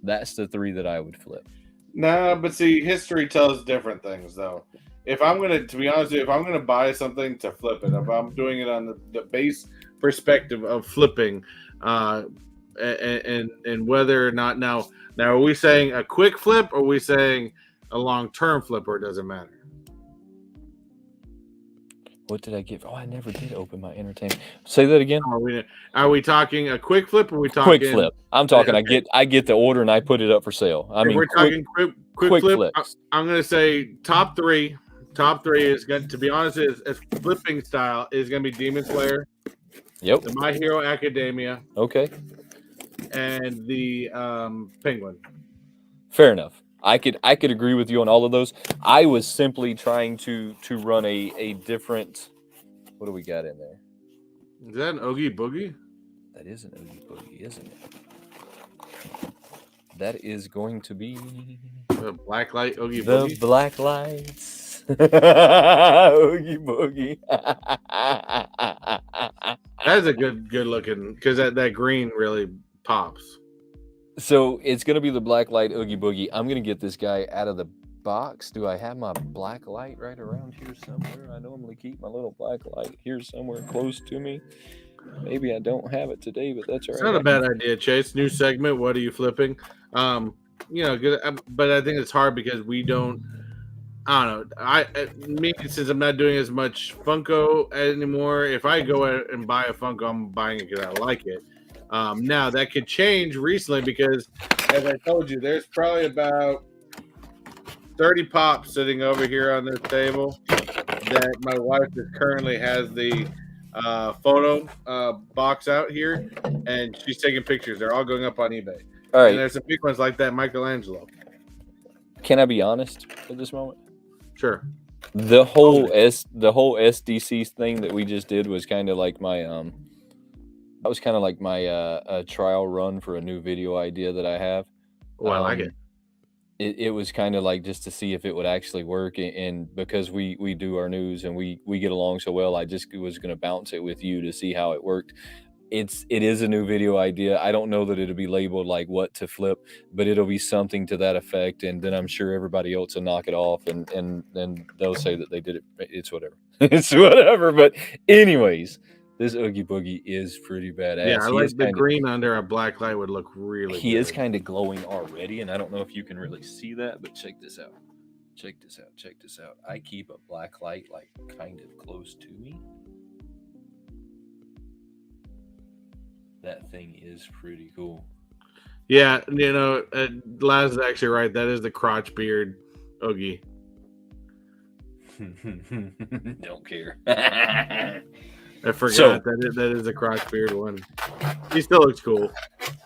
that's the three that I would flip. Nah, but see, history tells different things though. If I'm gonna, to be honest with you, if I'm gonna buy something to flip it, if I'm doing it on the base perspective of flipping, and whether or not now are we saying a quick flip, or are we saying a long-term flip, or it doesn't matter? What did I give? Oh, I never did open my entertainment. Say that again. Are we talking a quick flip, or are we talking quick flip? I'm talking. Okay. I get the order and I put it up for sale. I mean, we're talking quick flip. Flips. I'm going to say top three. Top three is going to be honest, is flipping style is going to be Demon Slayer. Yep. The My Hero Academia. Okay. And the Penguin. Fair enough. I could agree with you on all of those. I was simply trying to run a different. What do we got in there? Is that an Oogie Boogie? That is an Oogie Boogie, isn't it? That is going to be the black light Oogie Boogie. The black lights Oogie Boogie. That's a good looking, because that green really pops. So it's going to be the black light Oogie Boogie. I'm going to get this guy out of the box. Do I have my black light right around here somewhere? I normally keep my little black light here somewhere close to me. Maybe I don't have it today, but that's all right. It's not a bad idea, Chase. New segment. What are you flipping? But I think it's hard because we don't. I don't know. Since I'm not doing as much Funko anymore, if I go out and buy a Funko, I'm buying it because I like it. Now that could change recently because, as I told you, there's probably about 30 pops sitting over here on this table that my wife currently has the photo box out here, and she's taking pictures. They're all going up on eBay. All right. And there's some big ones like that, Michelangelo. Can I be honest at this moment? Sure. The whole SDC thing that we just did was kind of like my that was kind of like my trial run for a new video idea that I have. Oh, I like it. It was kind of like just to see if it would actually work, and because we do our news and we get along so well, I just was going to bounce it with you to see how it worked. It is a new video idea. I don't know that it'll be labeled like what to flip, but it'll be something to that effect, and then I'm sure everybody else will knock it off, and then they'll say that they did it. It's whatever. It's whatever. But anyways, this Oogie Boogie is pretty badass. Yeah, I like the green under a black light would look really good. He is kind of glowing already, and I don't know if you can really see that, but check this out. Check this out. Check this out. I keep a black light like kind of close to me. That thing is pretty cool. Yeah, Laz is actually right. That is the crotch beard Oogie. Don't care. I forgot that is the crotch beard one. He still looks cool.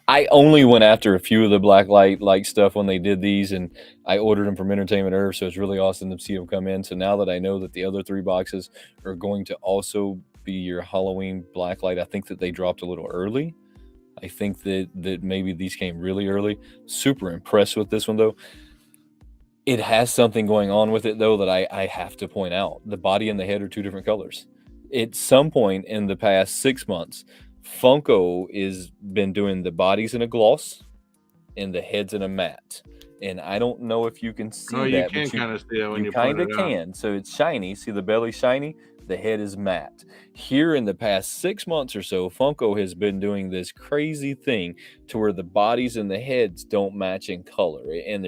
I only went after a few of the black light like stuff when they did these, and I ordered them from Entertainment Earth, so it's really awesome to see them come in. So now that I know that the other 3 boxes are going to also be your Halloween black light, I think that they dropped a little early. I think that maybe these came really early. Super impressed with this one though. It has something going on with it though that I have to point out. The body and the head are 2 different colors. At some point in the past 6 months, Funko is been doing the bodies in a gloss and the heads in a matte. And I don't know if you can see that. You can kind of see it when you kind of can. So it's shiny. See the belly shiny? The head is matte. Here in the past 6 months or so, Funko has been doing this crazy thing to where the bodies and the heads don't match in color. And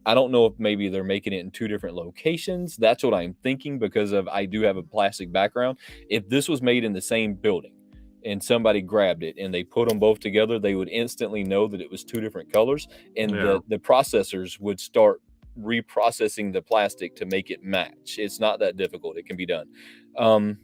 I don't know if maybe they're making it in 2 different locations. That's what I'm thinking because I do have a plastic background. If this was made in the same building, and somebody grabbed it and they put them both together, they would instantly know that it was two different colors, and the processors would start reprocessing the plastic to make it match. It's not that difficult. It can be done.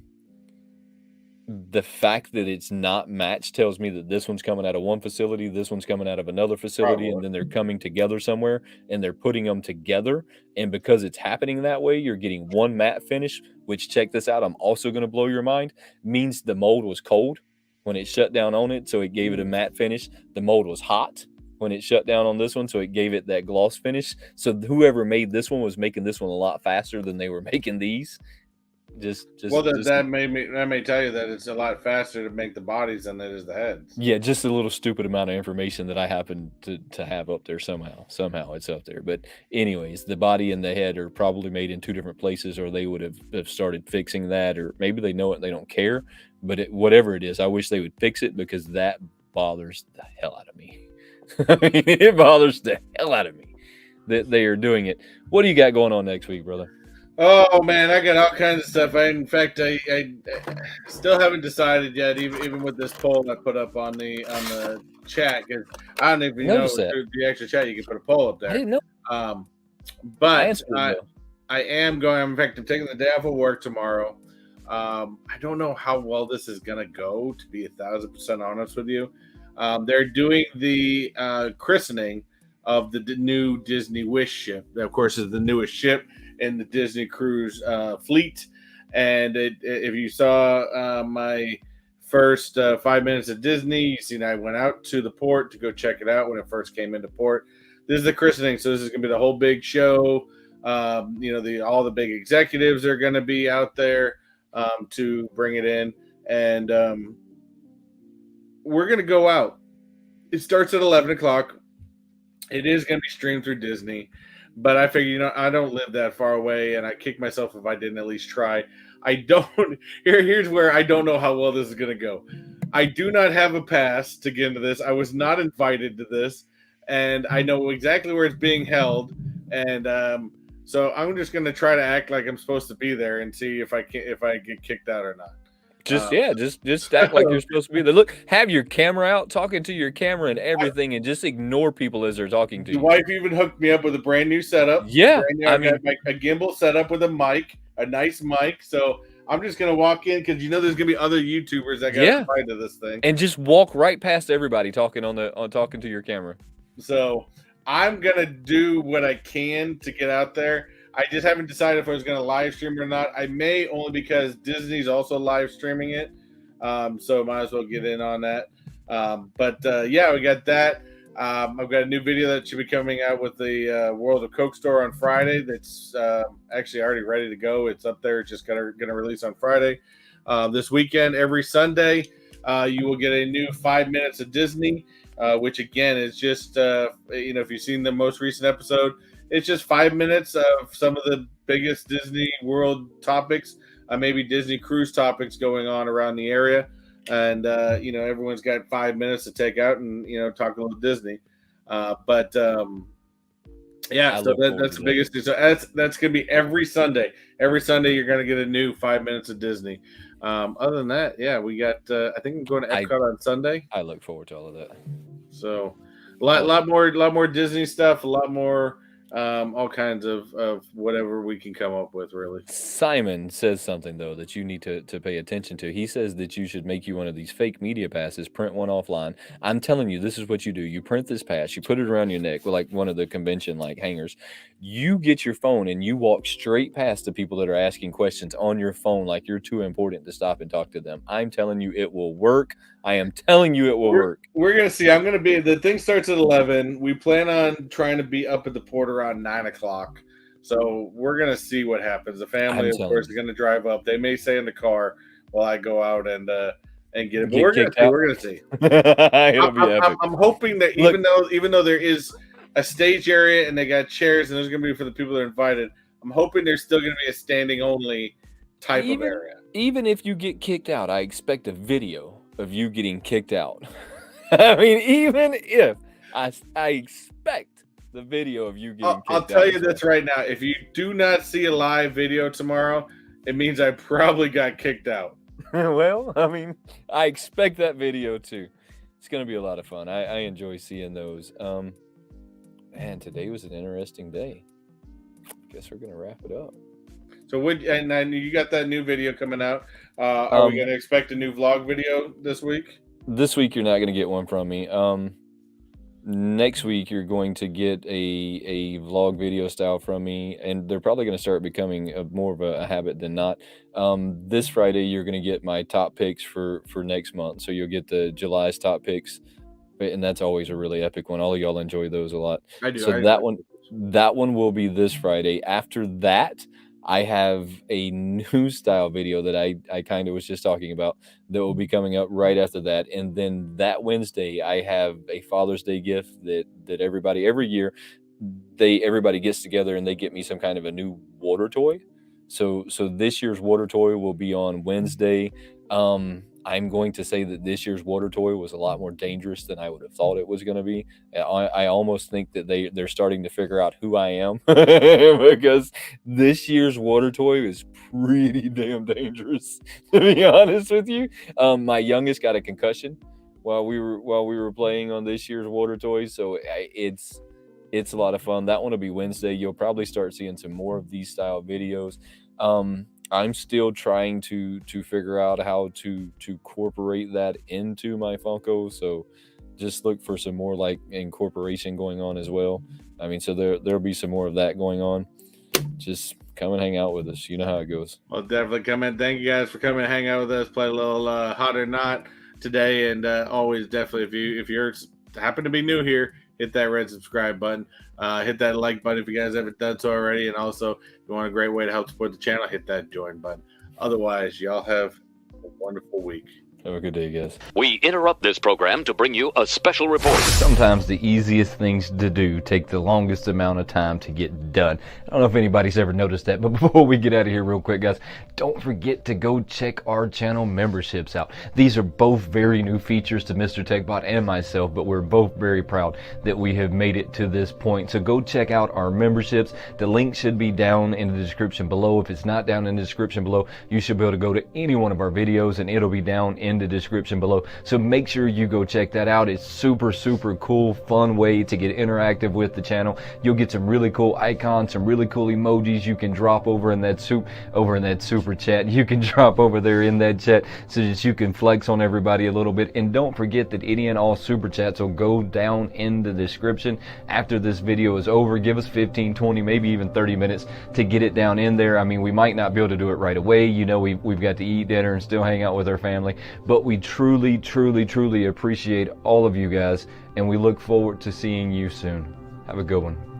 The fact that it's not matched tells me that this one's coming out of one facility, this one's coming out of another facility, and then they're coming together somewhere and they're putting them together. And because it's happening that way, you're getting one matte finish, which, check this out, I'm also going to blow your mind, means the mold was cold when it shut down on it, so it gave it a matte finish. The mold was hot when it shut down on this one, so it gave it that gloss finish. So whoever made this one was making this one a lot faster than they were making these. That may tell you that it's a lot faster to make the bodies than it is the heads. Yeah, just a little stupid amount of information that I happen to have up there somehow. Somehow it's up there. But anyways, the body and the head are probably made in two different places, or they would have started fixing that, or maybe they know it, they don't care. But whatever it is, I wish they would fix it, because that bothers the hell out of me. I mean, it bothers the hell out of me that they are doing it. What do you got going on next week, brother? Oh man, I got all kinds of stuff. I still haven't decided yet, even with this poll I put up on the chat, because I don't even know through the extra chat you can put a poll up there. I didn't know. But I am going. In fact, I'm taking the day off of work tomorrow. I don't know how well this is gonna go, to be 1,000% honest with you. They're doing the christening of the new Disney Wish ship. That, of course, is the newest ship in the Disney Cruise fleet. And if you saw my first 5 minutes of Disney, you seen I went out to the port to go check it out when it first came into port. This is the christening, so this is going to be the whole big show. All the big executives are going to be out there to bring it in, and we're going to go out. It starts at 11 o'clock. It is going to be streamed through Disney. But I figure, I don't live that far away, and I kick myself if I didn't at least try. Here's where I don't know how well this is going to go. I do not have a pass to get into this. I was not invited to this, and I know exactly where it's being held. And so I'm just going to try to act like I'm supposed to be there and see if I get kicked out or not. Just act like you're supposed to be there. Look, have your camera out, talking to your camera and everything, and just ignore people as they're talking to you. The wife even hooked me up with a brand new setup. Yeah, I got a gimbal set up with a mic, a nice mic. So I'm just gonna walk in, because there's gonna be other YouTubers that got invited to this thing, and just walk right past everybody talking talking to your camera. So I'm gonna do what I can to get out there. I just haven't decided if I was going to live stream or not. I may, only because Disney's also live streaming it. So might as well get in on that. We got that. I've got a new video that should be coming out with the World of Coke store on Friday. That's actually already ready to go. It's up there. It's just going to release on Friday. This weekend, every Sunday, you will get a new 5 minutes of Disney, which again is just, if you've seen the most recent episode, it's just 5 minutes of some of the biggest Disney World topics, maybe Disney Cruise topics going on around the area. And, everyone's got 5 minutes to take out and, talk a little Disney. So that's the biggest thing. So that's going to be every Sunday. Every Sunday, you're going to get a new 5 minutes of Disney. Other than that, we got, I think I'm going to Epcot on Sunday. I look forward to all of that. So a lot more Disney stuff, a lot more, all kinds of whatever we can come up with, really. Simon says something, though, that you need to pay attention to. He says that you should make you one of these fake media passes, print one offline. I'm telling you, this is what you do. You print this pass, you put it around your neck with like one of the convention like hangers. You get your phone and you walk straight past the people that are asking questions on your phone like you're too important to stop and talk to them. I'm telling you, it will work. I am telling you it will work. We're going to see. The thing starts at 11. We plan on trying to be up at the port around 9 o'clock. So we're going to see what happens. The family, of course, is going to drive up. They may stay in the car while I go out and get it. But we're going to see. It'll be epic. I'm hoping that even though there is a stage area and they got chairs and there's going to be for the people that are invited, I'm hoping there's still going to be a standing only type of area. Even if you get kicked out, I expect a video of you getting kicked out. I mean, even if I expect the video of you getting kicked out. I'll tell you this right now. If you do not see a live video tomorrow, it means I probably got kicked out. Well, I mean, I expect that video too. It's gonna be a lot of fun. I enjoy seeing those. Man, today was an interesting day. Guess we're gonna wrap it up. So and then you got that new video coming out. Are we Um, gonna expect a new vlog video this week? this week you're not gonna get one from me. Next week you're going to get a vlog video style from me, and they're probably going to start becoming more of a habit than not. This Friday you're going to get my top picks for next month, so you'll get the July's top picks, and that's always a really epic one. All of y'all enjoy those a lot. I do. So that one will be this Friday. After that, I have a new style video that I kind of was just talking about that will be coming up right after that. And then that Wednesday, I have a Father's Day gift that everybody every year everybody gets together and they get me some kind of a new water toy. So this year's water toy will be on Wednesday. I'm going to say that this year's water toy was a lot more dangerous than I would have thought it was going to be. I almost think that they're starting to figure out who I am because this year's water toy is pretty damn dangerous, to be honest with you. My youngest got a concussion while we were playing on this year's water toy, so it's a lot of fun. That one will be Wednesday. You'll probably start seeing some more of these style videos. I'm still trying to figure out how to incorporate that into my Funko. So just look for some more like incorporation going on as well. I mean, so there'll be some more of that going on. Just come and hang out with us. You know how it goes. Well, definitely come in. Thank you guys for coming and hang out with us. Play a little hot or not today, and always definitely if you're happen to be new here, hit that red subscribe button. Hit that like button if you guys haven't done so already. And also, if you want a great way to help support the channel, hit that join button. Otherwise, y'all have a wonderful week. Have a good day, guys. We interrupt this program to bring you a special report. Sometimes the easiest things to do take the longest amount of time to get done. I don't know if anybody's ever noticed that, but before we get out of here real quick, guys, don't forget to go check our channel memberships out. These are both very new features to Mr. Techbot and myself, but we're both very proud that we have made it to this point. So go check out our memberships. The link should be down in the description below. If it's not down in the description below, you should be able to go to any one of our videos and it'll be down in the description below. So make sure you go check that out. It's super cool, fun way to get interactive with the channel. You'll get some really cool icons, some really cool emojis you can drop over in that super chat. You can drop over there in that chat so that you can flex on everybody a little bit. And don't forget that any and all super chats will go down in the description after this video is over. Give us 15, 20, maybe even 30 minutes to get it down in there. I mean, we might not be able to do it right away. You know, we've got to eat dinner and still hang out with our family, but we truly appreciate all of you guys, and we look forward to seeing you soon. Have a good one.